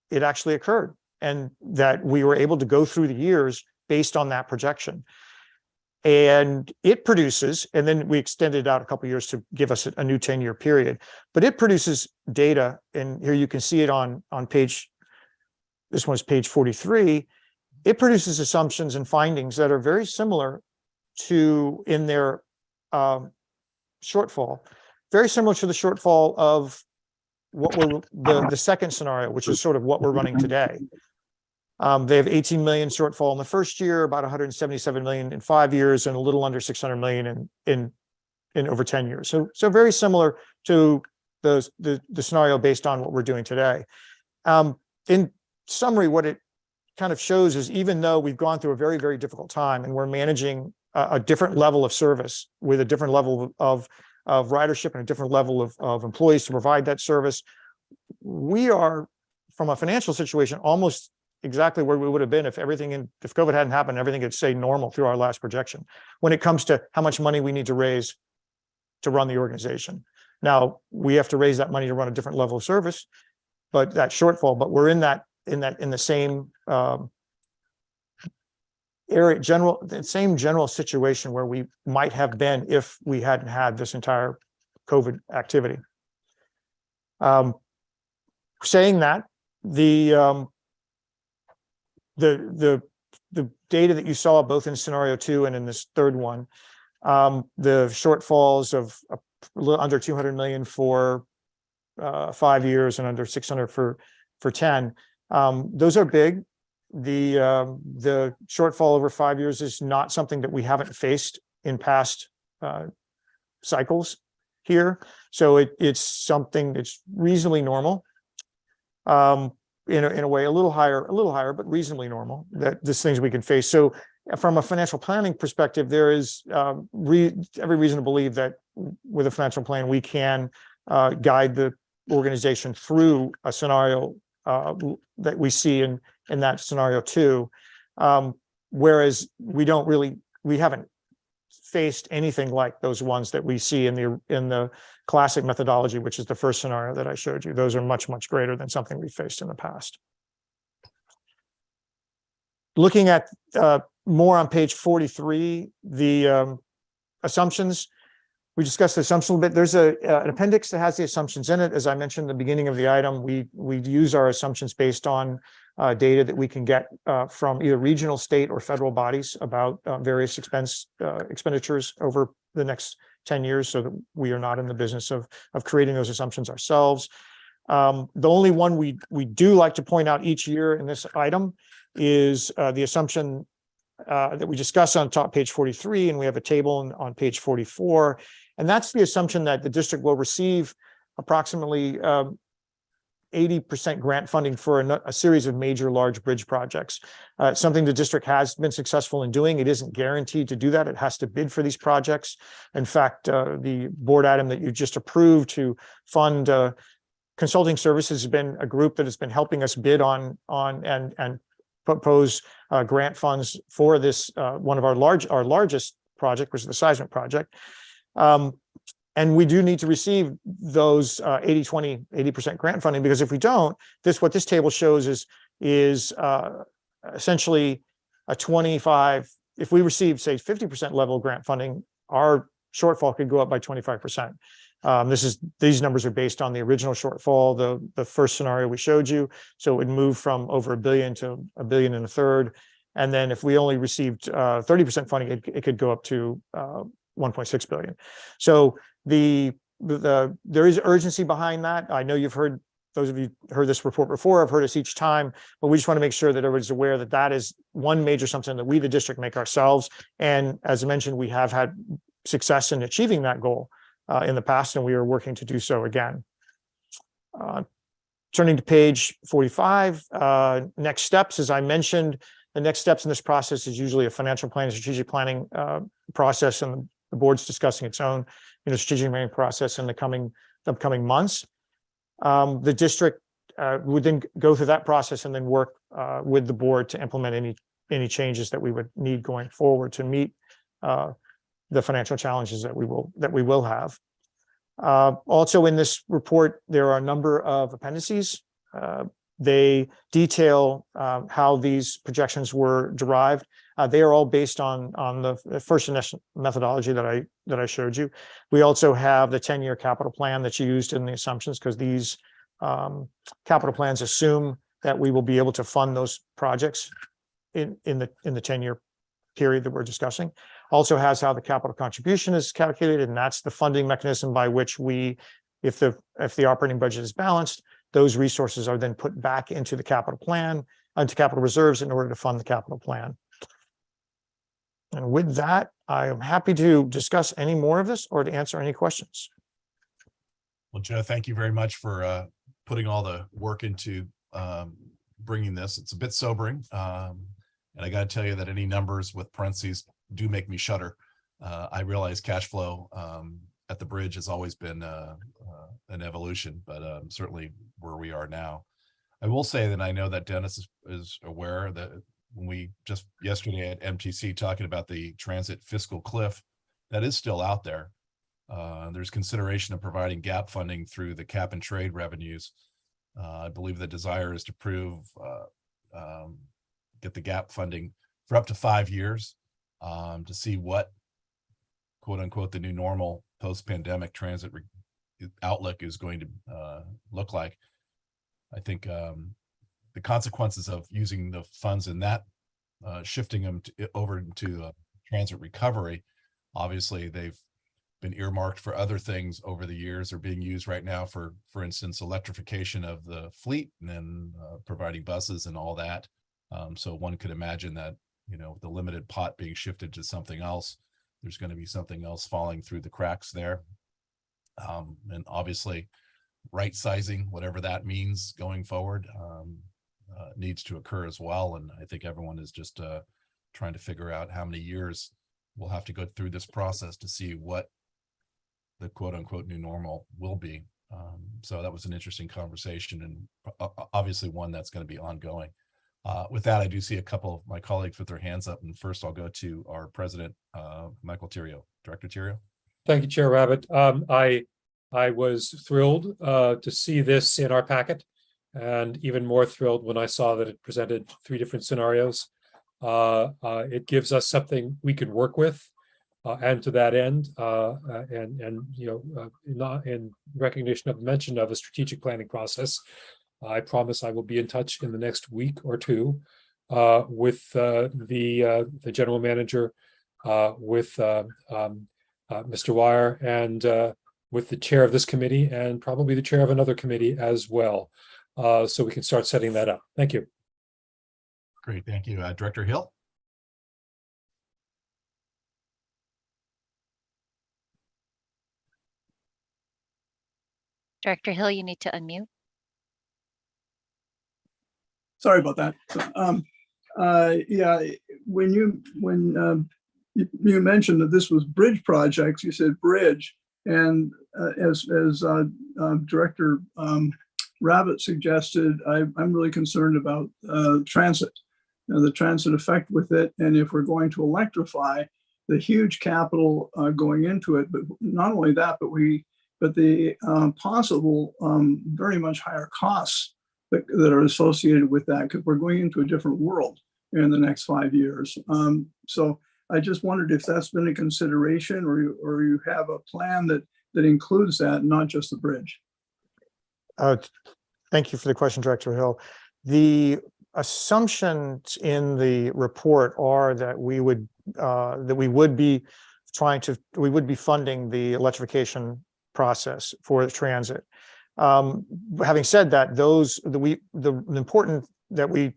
it actually occurred, and that we were able to go through the years based on that projection. And it produces, and then we extended out a couple of years to give us a new 10-year period, but it produces data, and here you can see it on page, this one's page 43. It produces assumptions and findings that are very similar to, in their shortfall, very similar to the shortfall of what we're, the second scenario, which is sort of what we're running today. They have 18 million shortfall in the first year, about 177 million in 5 years, and a little under 600 million in over 10 years. So very similar to the scenario based on what we're doing today. In summary, what it kind of shows is, even though we've gone through a very, very difficult time and we're managing a different level of service with a different level of ridership and a different level of employees to provide that service, we are, from a financial situation, almost exactly where we would have been if if COVID hadn't happened, everything had stayed normal through our last projection when it comes to how much money we need to raise to run the organization. Now we have to raise that money to run a different level of service, but that shortfall, but we're in the same area, the same general situation where we might have been if we hadn't had this entire COVID activity. Saying that, the data that you saw both in scenario 2 and in this third one, the shortfalls of a little under 200 million for 5 years and under 600 for 10, those are big. The shortfall over 5 years is not something that we haven't faced in past cycles here, so it's something that's reasonably normal. In a way, a little higher, but reasonably normal, that these things we can face. So from a financial planning perspective, there is every reason to believe that with a financial plan, we can guide the organization through a scenario that we see in that scenario 2. Whereas we haven't faced anything like those ones that we see in the classic methodology, which is the first scenario that I showed you. Those are much, much greater than something we faced in the past. Looking at more on page 43, the assumptions, we discussed the assumption a little bit. There's an appendix that has the assumptions in it. As I mentioned at the beginning of the item, we use our assumptions based on data that we can get from either regional, state, or federal bodies about various expenditures over the next 10 years, so that we are not in the business of creating those assumptions ourselves. The only one we do like to point out each year in this item is the assumption that we discuss on top page 43, and we have a table on page 44, and that's the assumption that the district will receive approximately 80% grant funding for a series of major large bridge projects. Something the district has been successful in doing. It isn't guaranteed to do that. It has to bid for these projects. In fact, the board item that you just approved to fund consulting services has been a group that has been helping us bid on and propose grant funds for this one of our largest project, which is the seismic project. And we do need to receive those 80% grant funding, because if we don't, what this table shows is essentially a 25. If we receive, say, 50% level grant funding, our shortfall could go up by 25%. These numbers are based on the original shortfall, the first scenario we showed you. So it would move from over $1 billion to $1.3 billion. And then if we only received 30% funding, it could go up to 1.6 billion. So there is urgency behind that. I know those of you heard this report before, have heard us each time, but we just want to make sure that everybody's aware that that is one major assumption that we, the district, make ourselves. And as I mentioned, we have had success in achieving that goal in the past, and we are working to do so again. Turning to page 45, next steps, as I mentioned, the next steps in this process is usually a financial planning, strategic planning process, and the board's discussing its own strategic planning process in the upcoming months. The district would then go through that process and then work with the board to implement any changes that we would need going forward to meet the financial challenges that we will have. Also in this report, there are a number of appendices. They detail how these projections were derived. They are all based on the first methodology that I showed you. We also have the 10-year capital plan that's used in the assumptions, because these capital plans assume that we will be able to fund those projects in the 10-year period that we're discussing. Also has how the capital contribution is calculated, and that's the funding mechanism by which we, if the operating budget is balanced, those resources are then put back into the capital plan, into capital reserves in order to fund the capital plan. And with that, I am happy to discuss any more of this or to answer any questions. Well, Joe, thank you very much for putting all the work into bringing this. It's a bit sobering. And I got to tell you that any numbers with parentheses do make me shudder. I realize cash flow at the bridge has always been an evolution, but certainly where we are now. I will say that I know that Dennis is aware that when we just yesterday at MTC talking about the transit fiscal cliff, that is still out there. There's consideration of providing gap funding through the cap and trade revenues. I believe the desire is to get the gap funding for up to 5 years to see what, quote unquote, the new normal post-pandemic transit outlook is going to look like. I think the consequences of using the funds in that, shifting them over into transit recovery, obviously they've been earmarked for other things over the years. Are being used right now for instance, electrification of the fleet, and then providing buses and all that. So one could imagine that, you know, the limited pot being shifted to something else, there's going to be something else falling through the cracks there. And obviously right sizing, whatever that means going forward, needs to occur as well. And I think everyone is just trying to figure out how many years we'll have to go through this process to see what the quote unquote new normal will be. So that was an interesting conversation, and obviously one that's going to be ongoing. With that, I do see a couple of my colleagues with their hands up, and first I'll go to our president, Michael Theriault. Director Theriault. Thank you, Chair Rabbit. I was thrilled to see this in our packet, and even more thrilled when I saw that it presented 3 different scenarios. It gives us something we can work with, and to that end, and you know, not in recognition of the mention of a strategic planning process, I promise I will be in touch in the next week or two with the general manager, with Mr. Wire, and with the chair of this committee, and probably the chair of another committee as well, so we can start setting that up. Thank you. Great, thank you. Director Hill. Director Hill, you need to unmute. Sorry about that. Yeah, when you mentioned that this was bridge projects, you said bridge, and as Director Rabbit suggested, I'm really concerned about transit, the transit effect with it, and if we're going to electrify, the huge capital going into it, but not only that, but the possible very much higher costs that are associated with that, because we're going into a different world in the next 5 years. So I just wondered if that's been a consideration, or you have a plan that includes that, not just the bridge. Thank you for the question, Director Hill. The assumptions in the report are that we would be funding the electrification process for the transit. Having said that, the important that we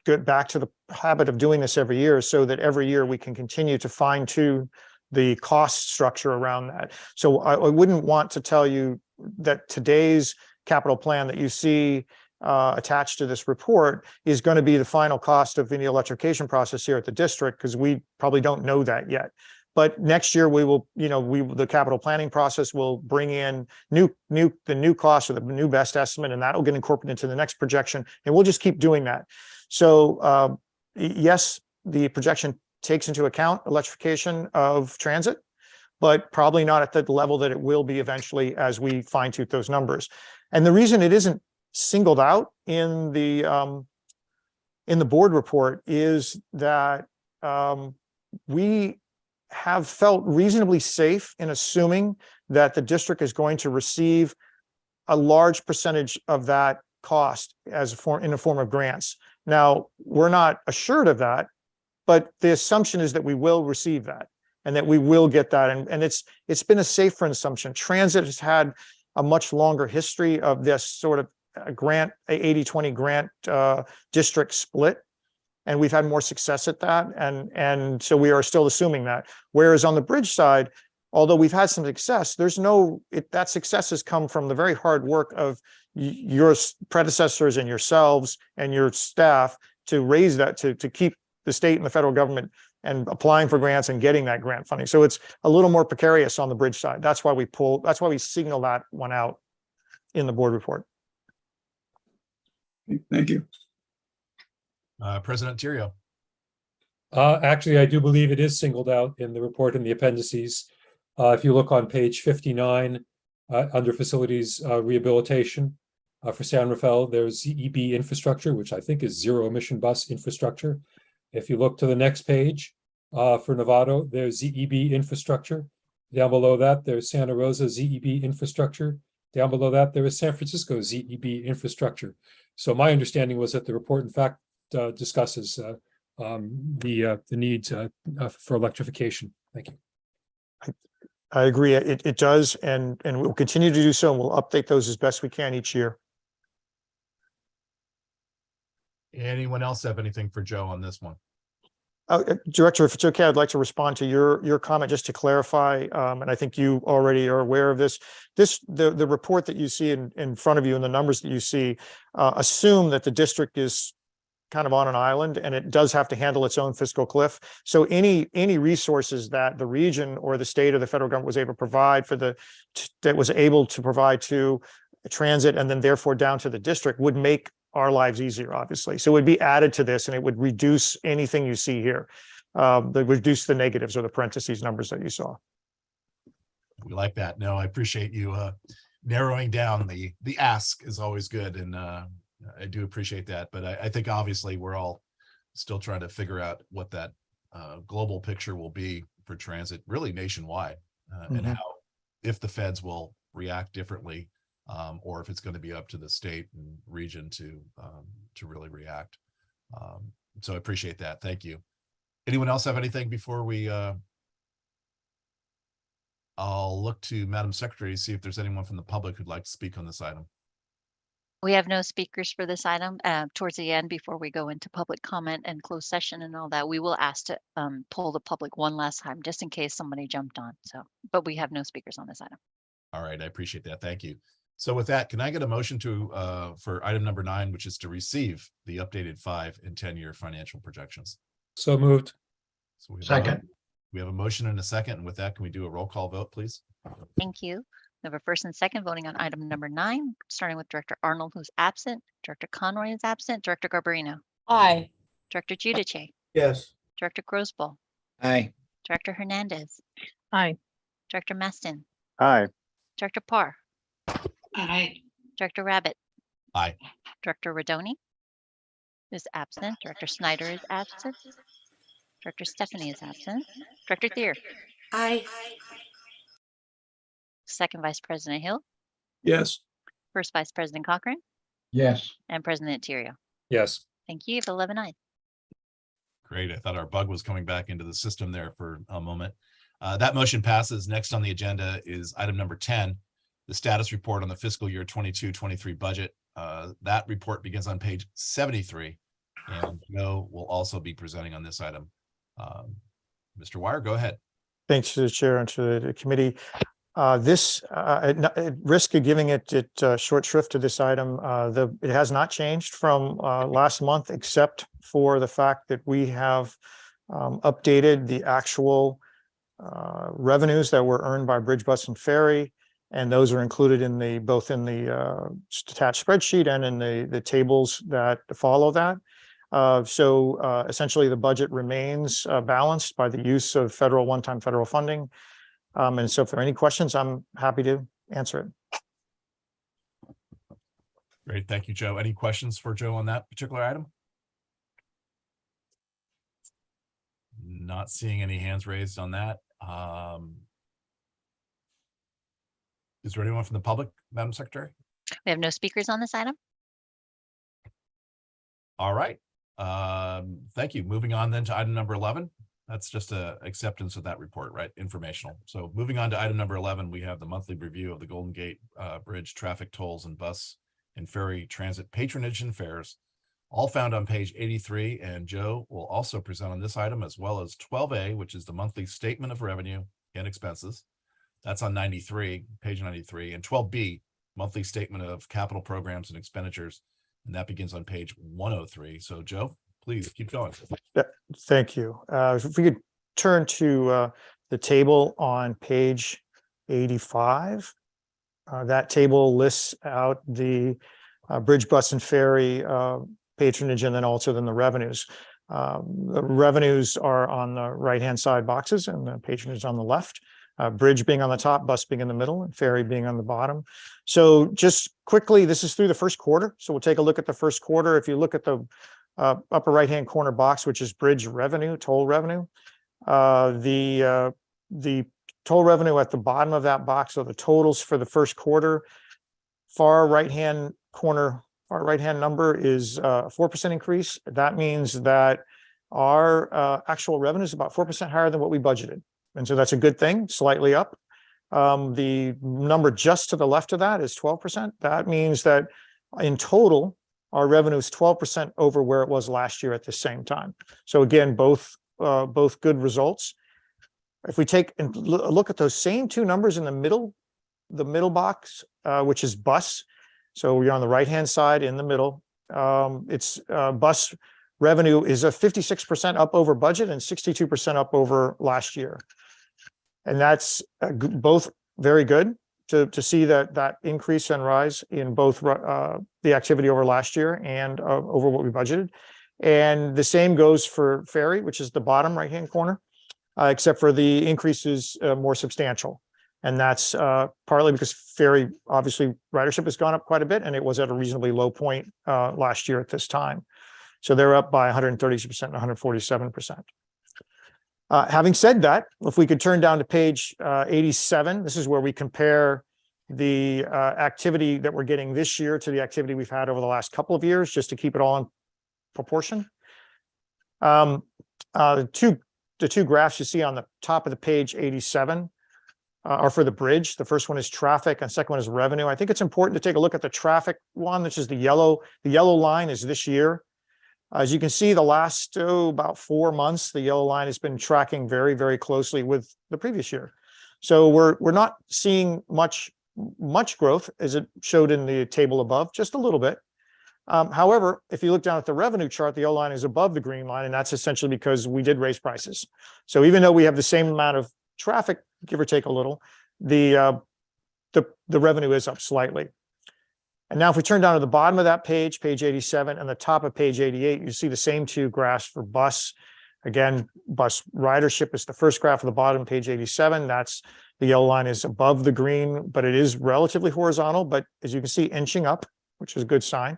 get back to the habit of doing this every year, so that every year we can continue to fine tune the cost structure around that. So I wouldn't want to tell you that today's capital plan that you see attached to this report is going to be the final cost of any electrification process here at the district, because we probably don't know that yet. But next year we will, the capital planning process will bring in the new cost, or the new best estimate, and that will get incorporated into the next projection, and we'll just keep doing that. So yes, the projection takes into account electrification of transit, but probably not at the level that it will be eventually as we fine tune those numbers. And the reason it isn't singled out in the board report is that we have felt reasonably safe in assuming that the district is going to receive a large percentage of that cost as in the form of grants. Now, we're not assured of that, but the assumption is that we will receive that and that we will get that. And it's been a safer assumption. Transit has had a much longer history of this sort of grant, 80-20 grant district split. And we've had more success at that. And so we are still assuming that. Whereas on the bridge side, although we've had some success, that success has come from the very hard work of your predecessors and yourselves and your staff to raise that, to keep the state and the federal government and applying for grants and getting that grant funding. So it's a little more precarious on the bridge side. That's why we signal that one out in the board report. Thank you. President Tirio. Actually, I do believe it is singled out in the report in the appendices. If you look on page 59, under facilities rehabilitation for San Rafael, there's ZEB infrastructure, which I think is zero emission bus infrastructure. If you look to the next page for Novato, there's ZEB infrastructure. Down below that, there's Santa Rosa ZEB infrastructure. Down below that, there is San Francisco ZEB infrastructure. So my understanding was that the report, in fact, discusses the needs for electrification. Thank you. I agree. It does, and we'll continue to do so, and we'll update those as best we can each year. Anyone else have anything for Joe on this one? Director, if it's okay, I'd like to respond to your comment just to clarify, and I think you already are aware of this. The report that you see in front of you and the numbers that you see assume that the district is kind of on an island, and it does have to handle its own fiscal cliff. So any resources that the region or the state or the federal government was able to provide to transit and then therefore down to the district would make our lives easier, obviously. So it would be added to this, and it would reduce anything you see here. They reduce the negatives or the parentheses numbers that you saw. We like that. No, I appreciate you narrowing down the ask is always good, and I do appreciate that. But I think obviously we're all still trying to figure out what that global picture will be for transit, really nationwide, and how, if the feds will react differently, or if it's going to be up to the state and region to really react. So I appreciate that. Thank you. Anyone else have anything before we? I'll look to Madam Secretary to see if there's anyone from the public who'd like to speak on this item. We have no speakers for this item. Towards the end, before we go into public comment and closed session and all that, we will ask to poll the public one last time, just in case somebody jumped on. So, but we have no speakers on this item. All right, I appreciate that. Thank you. So with that, can I get a motion to for item number 9, which is to receive the updated 5 and 10-year financial projections? So moved. So Second. We have a motion and a second. And with that, can we do a roll call vote, please? Thank you. We have a first and second voting on item number 9, starting with Director Arnold, who's absent. Director Conroy is absent. Director Garbarino. Aye. Director Giudice. Yes. Director Grosboll. Aye. Director Hernandez. Aye. Director Meston. Aye. Director Parr. Aye. Director Rabbit. Aye. Director Rodoni is absent. Director Snyder is absent. Director Stephanie is absent. Director Thier. Aye. Second Vice President Hill. Yes. First Vice President Cochran. Yes. And President Tirio. Yes. Thank you. You have 11 ayes. Great. I thought our bug was coming back into the system there for a moment. That motion passes. Next on the agenda is item number 10, the status report on the fiscal year 22-23 budget. That report begins on page 73, and Joe will also be presenting on this item. Mr. Wire, go ahead. Thanks to the chair and to the committee. At risk of giving it short shrift to this item, it has not changed from last month, except for the fact that we have updated the actual revenues that were earned by Bridge, Bus, and Ferry, and those are included in both in the attached spreadsheet and in the tables that follow that. So essentially, the budget remains balanced by the use of one-time federal funding. And so if there are any questions, I'm happy to answer it. Great. Thank you, Joe. Any questions for Joe on that particular item? Not seeing any hands raised on that. Is there anyone from the public, Madam Secretary? We have no speakers on this item. All right. Thank you. Moving on then to item number 11. That's just a acceptance of that report, right? Informational. So moving on to item number 11, we have the monthly review of the Golden Gate Bridge traffic tolls and bus and ferry transit patronage and fares, all found on page 83. And Joe will also present on this item, as well as 12A, which is the monthly statement of revenue and expenses. That's on 93, page 93, and 12B, monthly statement of capital programs and expenditures. And that begins on page 103. So Joe, please keep going. Thank you. If we could turn to the table on page 85. That table lists out the bridge, bus, and ferry patronage, and then also the revenues. The revenues are on the right-hand side boxes, and the patronage on the left. Bridge being on the top, bus being in the middle, and ferry being on the bottom. So just quickly, this is through the first quarter. So we'll take a look at the first quarter. If you look at the upper right-hand corner box, which is bridge revenue, toll revenue, the toll revenue at the bottom of that box are the totals for the first quarter. Far right-hand corner, far right-hand number is a 4% increase. That means that our actual revenue is about 4% higher than what we budgeted. And so that's a good thing, slightly up. The number just to the left of that is 12%. That means that in total, our revenue is 12% over where it was last year at the same time. So again, both good results. If we take and look at those same two numbers in the middle box, which is bus. So we're on the right-hand side in the middle. It's bus revenue is a 56% up over budget and 62% up over last year. And that's both very good to see that increase and rise in both the activity over last year and over what we budgeted. And the same goes for ferry, which is the bottom right-hand corner, except for the increase is more substantial. And that's partly because ferry, obviously, ridership has gone up quite a bit, and it was at a reasonably low point last year at this time. So they're up by 130% and 147%. Having said that, if we could turn down to page 87, this is where we compare the activity that we're getting this year to the activity we've had over the last couple of years, just to keep it all in proportion. The two graphs you see on the top of the page 87 are for the bridge. The first one is traffic and the second one is revenue. I think it's important to take a look at the traffic one, which is the yellow. The yellow line is this year. As you can see, the last about 4 months, the yellow line has been tracking very, very closely with the previous year. So we're not seeing much growth as it showed in the table above, just a little bit. However, if you look down at the revenue chart, the yellow line is above the green line, and that's essentially because we did raise prices. So even though we have the same amount of traffic, give or take a little, the revenue is up slightly. And now if we turn down to the bottom of that page, page 87, and the top of page 88, you see the same two graphs for bus. Again, bus ridership is the first graph at the bottom, page 87. That's the yellow line is above the green, but it is relatively horizontal, but as you can see, inching up, which is a good sign.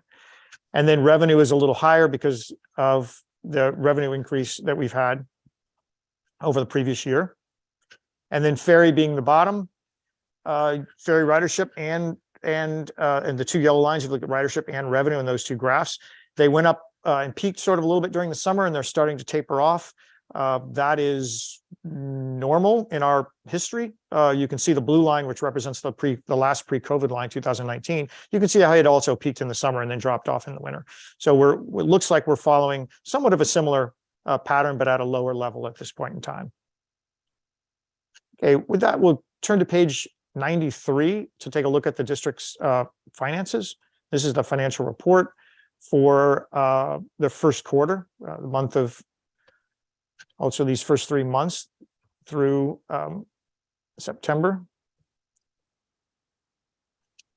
And then revenue is a little higher because of the revenue increase that we've had over the previous year. And then ferry being the bottom, ferry ridership and the two yellow lines, if you look at ridership and revenue in those two graphs, they went up and peaked sort of a little bit during the summer, and they're starting to taper off. That is normal in our history. You can see the blue line, which represents the last pre-COVID line, 2019. You can see how it also peaked in the summer and then dropped off in the winter. So it looks like we're following somewhat of a similar pattern, but at a lower level at this point in time. Okay, with that, we'll turn to page 93 to take a look at the district's finances. This is the financial report for the first quarter, the month of, also these first 3 months through September.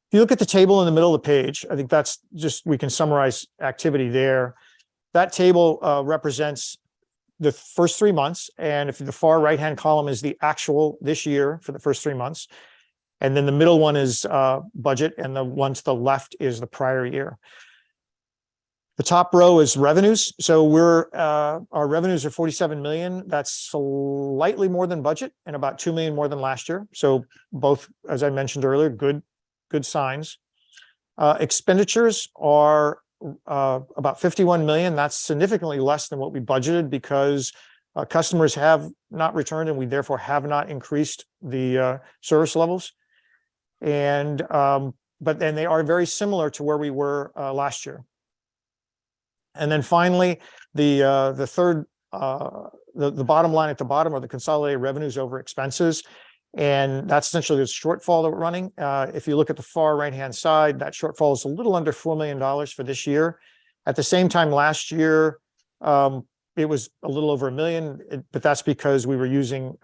If you look at the table in the middle of the page, I think that's just, we can summarize activity there. That table represents the first 3 months. And if the far right-hand column is the actual this year for the first 3 months, And then the middle one is budget, and the one to the left is the prior year. The top row is revenues. So our revenues are 47 million. That's slightly more than budget and about 2 million more than last year. So both, as I mentioned earlier, good signs. Expenditures are about 51 million. That's significantly less than what we budgeted because customers have not returned and we therefore have not increased the service levels. And but then they are very similar to where we were last year. And then finally, the third, the bottom line at the bottom are the consolidated revenues over expenses. And that's essentially the shortfall that we're running. If you look at the far right-hand side, that shortfall is a little under $4 million for this year. At the same time last year, it was a little over $1 million, but that's because we were using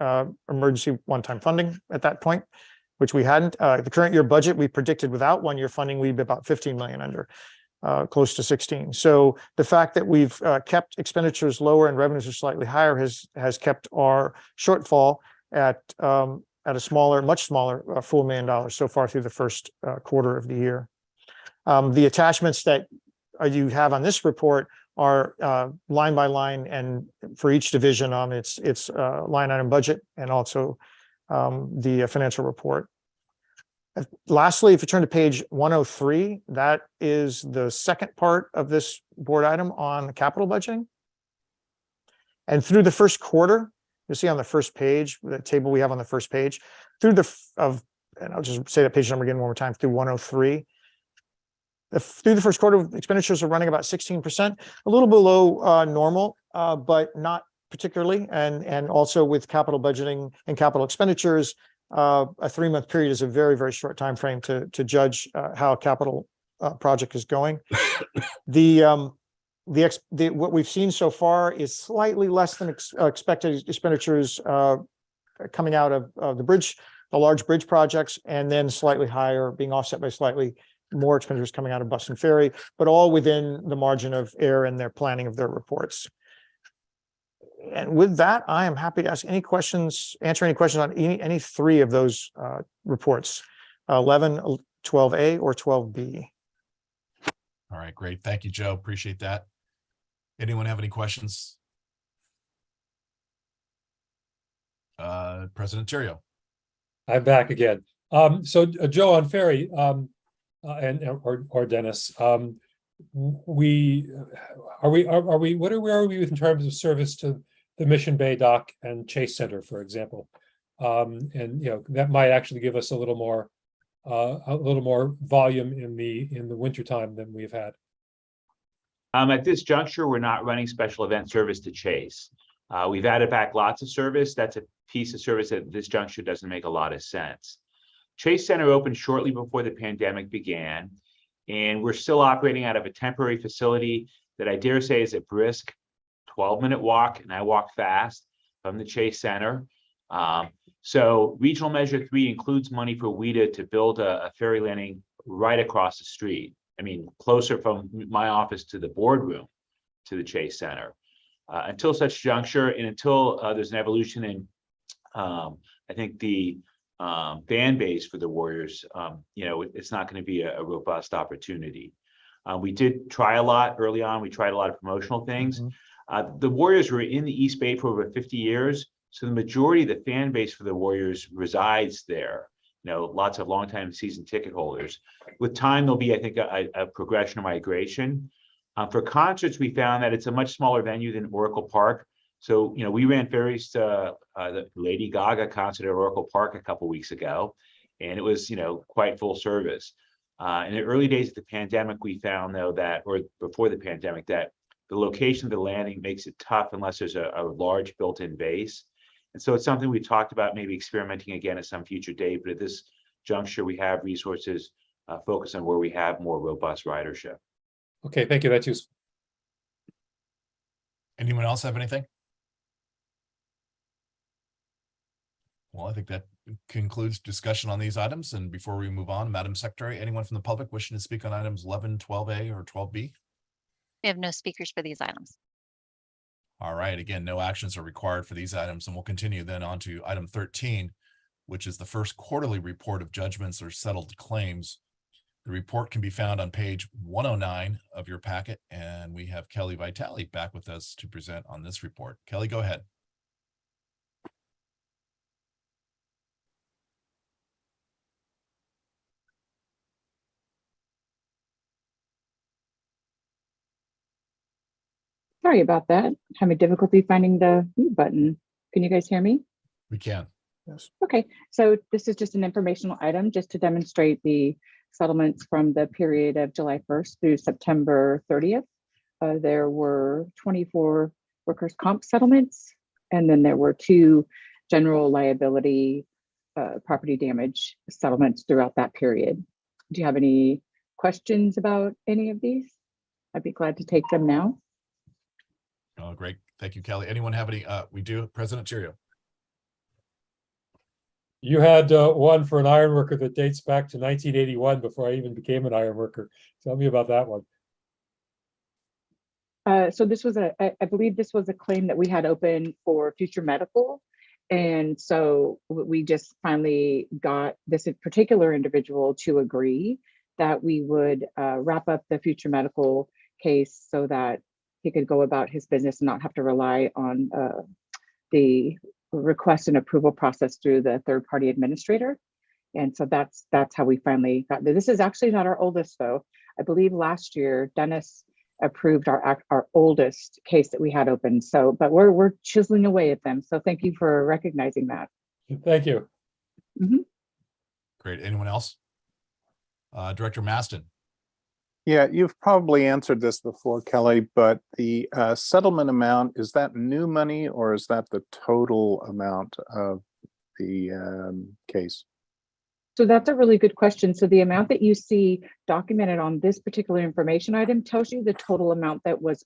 emergency one-time funding at that point, which we hadn't. The current year budget, we predicted without one-year funding, we'd be about 15 million under. Close to 16. So the fact that we've kept expenditures lower and revenues are slightly higher has kept our shortfall at a smaller, much smaller $4 million so far through the first quarter of the year. The attachments that you have on this report are line by line and for each division on its line item budget and also the financial report. Lastly, if you turn to page 103, that is the second part of this board item on the capital budgeting. And through the first quarter, you'll see on the first page, the table we have on the first page, and I'll just say that page number again one more time, through 103. Through the first quarter, expenditures are running about 16%, a little below normal, but not particularly. And also with capital budgeting and capital expenditures, a 3-month period is a very, very short time frame to judge how a capital project is going. What we've seen so far is slightly less than expected expenditures coming out of the large bridge projects, and then slightly higher, being offset by slightly more expenditures coming out of bus and ferry, but all within the margin of error in their planning of their reports. And with that, I am happy to answer any questions on any three of those reports, 11, 12A, or 12B. All right, great. Thank you, Joe. Appreciate that. Anyone have any questions? President Terrio. I'm back again. So Joe, on ferry, or Dennis, where are we in terms of service to the Mission Bay dock and Chase Center, for example? And that might actually give us a little more volume in the wintertime than we've had. At this juncture, we're not running special event service to Chase. We've added back lots of service. That's a piece of service that at this juncture doesn't make a lot of sense. Chase Center opened shortly before the pandemic began, and we're still operating out of a temporary facility that I dare say is a brisk 12-minute walk, and I walk fast from the Chase Center. So Regional Measure 3 includes money for WIDA to build a ferry landing right across the street. I mean, closer from my office to the boardroom to the Chase Center. Until such juncture, and until there's an evolution in, I think, the fan base for the Warriors, it's not going to be a robust opportunity. We did try a lot early on. We tried a lot of promotional things. The Warriors were in the East Bay for over 50 years. So the majority of the fan base for the Warriors resides there. Lots of longtime season ticket holders. With time, there'll be, I think, a progression of migration. For concerts, we found that it's a much smaller venue than Oracle Park. So, we ran ferries to the Lady Gaga concert at Oracle Park a couple weeks ago, and it was, quite full service. In the early days of the pandemic, we found, though, or before the pandemic, that the location of the landing makes it tough unless there's a large built-in base. And so it's something we talked about maybe experimenting again at some future date, but at this juncture, we have resources focused on where we have more robust ridership. Okay, thank you. That's useful. Anyone else have anything? Well, I think that concludes discussion on these items. And before we move on, Madam Secretary, anyone from the public wishing to speak on items 11, 12A, or 12B? We have no speakers for these items. All right. Again, no actions are required for these items, and we'll continue then on to item 13, which is the first quarterly report of judgments or settled claims. The report can be found on page 109 of your packet, and we have Kelly Vitale back with us to present on this report. Kelly, go ahead. Sorry about that. Having difficulty finding the mute button. Can you guys hear me? We can. Yes. Okay, so this is just an informational item just to demonstrate the settlements from the period of July 1st through September 30th. There were 24 workers' comp settlements, and then there were 2 general liability property damage settlements throughout that period. Do you have any questions about any of these? I'd be glad to take them now. Oh, great. Thank you, Kelly. Anyone have any? We do. President Cheerio. You had one for an iron worker that dates back to 1981 before I even became an iron worker. Tell me about that one. So this was I believe this was a claim that we had open for future medical. And so we just finally got this particular individual to agree that we would wrap up the future medical case so that he could go about his business and not have to rely on the request and approval process through the third-party administrator. And so that's how we finally got this. Is actually not our oldest though. I believe last year Dennis approved our oldest case that we had open. So, but we're chiseling away at them. So thank you for recognizing that. Thank you. Mm-hmm. Great. Anyone else? Director Maston. Yeah, you've probably answered this before, Kelly, but the settlement amount, is that new money or is that the total amount of the case? So that's a really good question. So the amount that you see documented on this particular information item tells you the total amount that was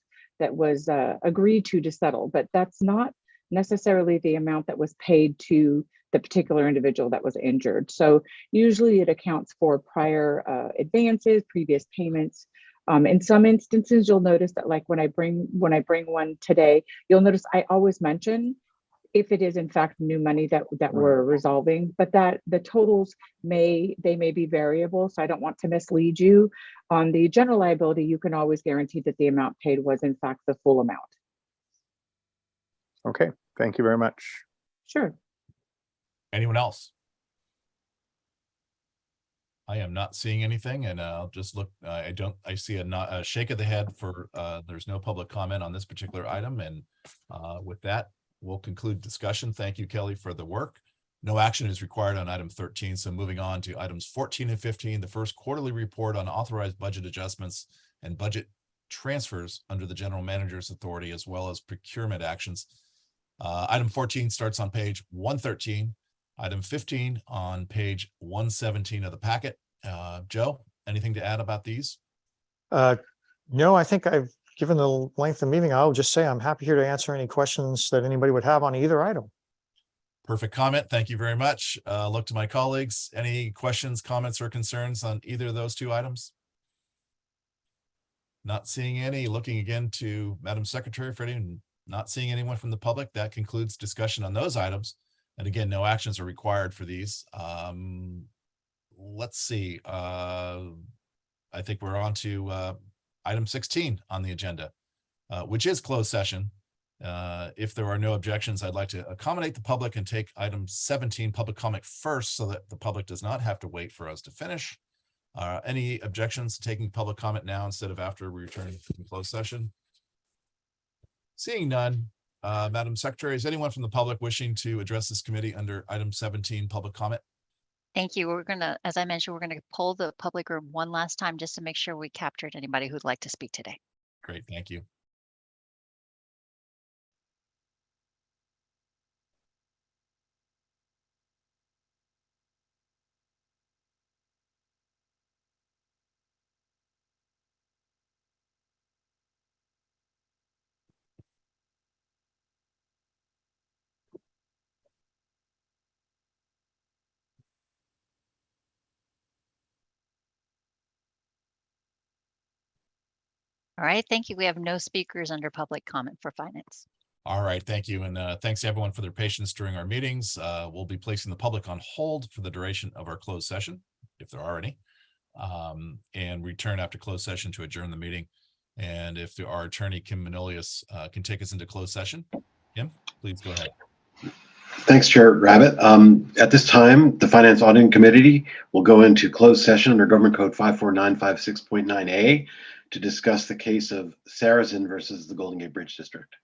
agreed to settle, but that's not necessarily the amount that was paid to the particular individual that was injured. So usually it accounts for prior advances, previous payments. In some instances, you'll notice that like when I bring one today, you'll notice I always mention if it is in fact new money that we're resolving, but that the totals may be variable. So I don't want to mislead you. On the general liability, you can always guarantee that the amount paid was in fact the full amount. Okay, thank you very much. Sure. Anyone else? I am not seeing anything, and I'll just look. I see a shake of the head for there's no public comment on this particular item, and with that, we'll conclude discussion. Thank you, Kelly, for the work. No action is required on item 13. So moving on to items 14 and 15, the first quarterly report on authorized budget adjustments and budget transfers under the general manager's authority, as well as procurement actions. Item 14 starts on page 113. Item 15 on page 117 of the packet. Joe, anything to add about these? No, I think I've given the length of the meeting. I'll just say I'm happy here to answer any questions that anybody would have on either item. Perfect comment. Thank you very much. Look to my colleagues. Any questions, comments, or concerns on either of those 2 items? Not seeing any. Looking again to Madam Secretary for any, not seeing anyone from the public. That concludes discussion on those items. And again, no actions are required for these. Let's see. I think we're on to item 16 on the agenda, which is closed session. If there are no objections, I'd like to accommodate the public and take item 17 public comment first so that the public does not have to wait for us to finish. Any objections to taking public comment now instead of after we return from closed session? Seeing none, Madam Secretary, is anyone from the public wishing to address this committee under item 17 public comment? Thank you. We're going to, as I mentioned, we're going to poll the public room one last time just to make sure we captured anybody who'd like to speak today. Great, thank you. All right, thank you. We have no speakers under public comment for finance. All right, thank you. And thanks everyone for their patience during our meetings. We'll be placing the public on hold for the duration of our closed session, if there are any, and return after closed session to adjourn the meeting. And if our attorney, Kim Manolius, can take us into closed session. Kim, please go ahead. Thanks, Chair Rabbit. At this time, the Finance Auditing Committee will go into closed session under Government Code 54956.9A to discuss the case of Saracen versus the Golden Gate Bridge District.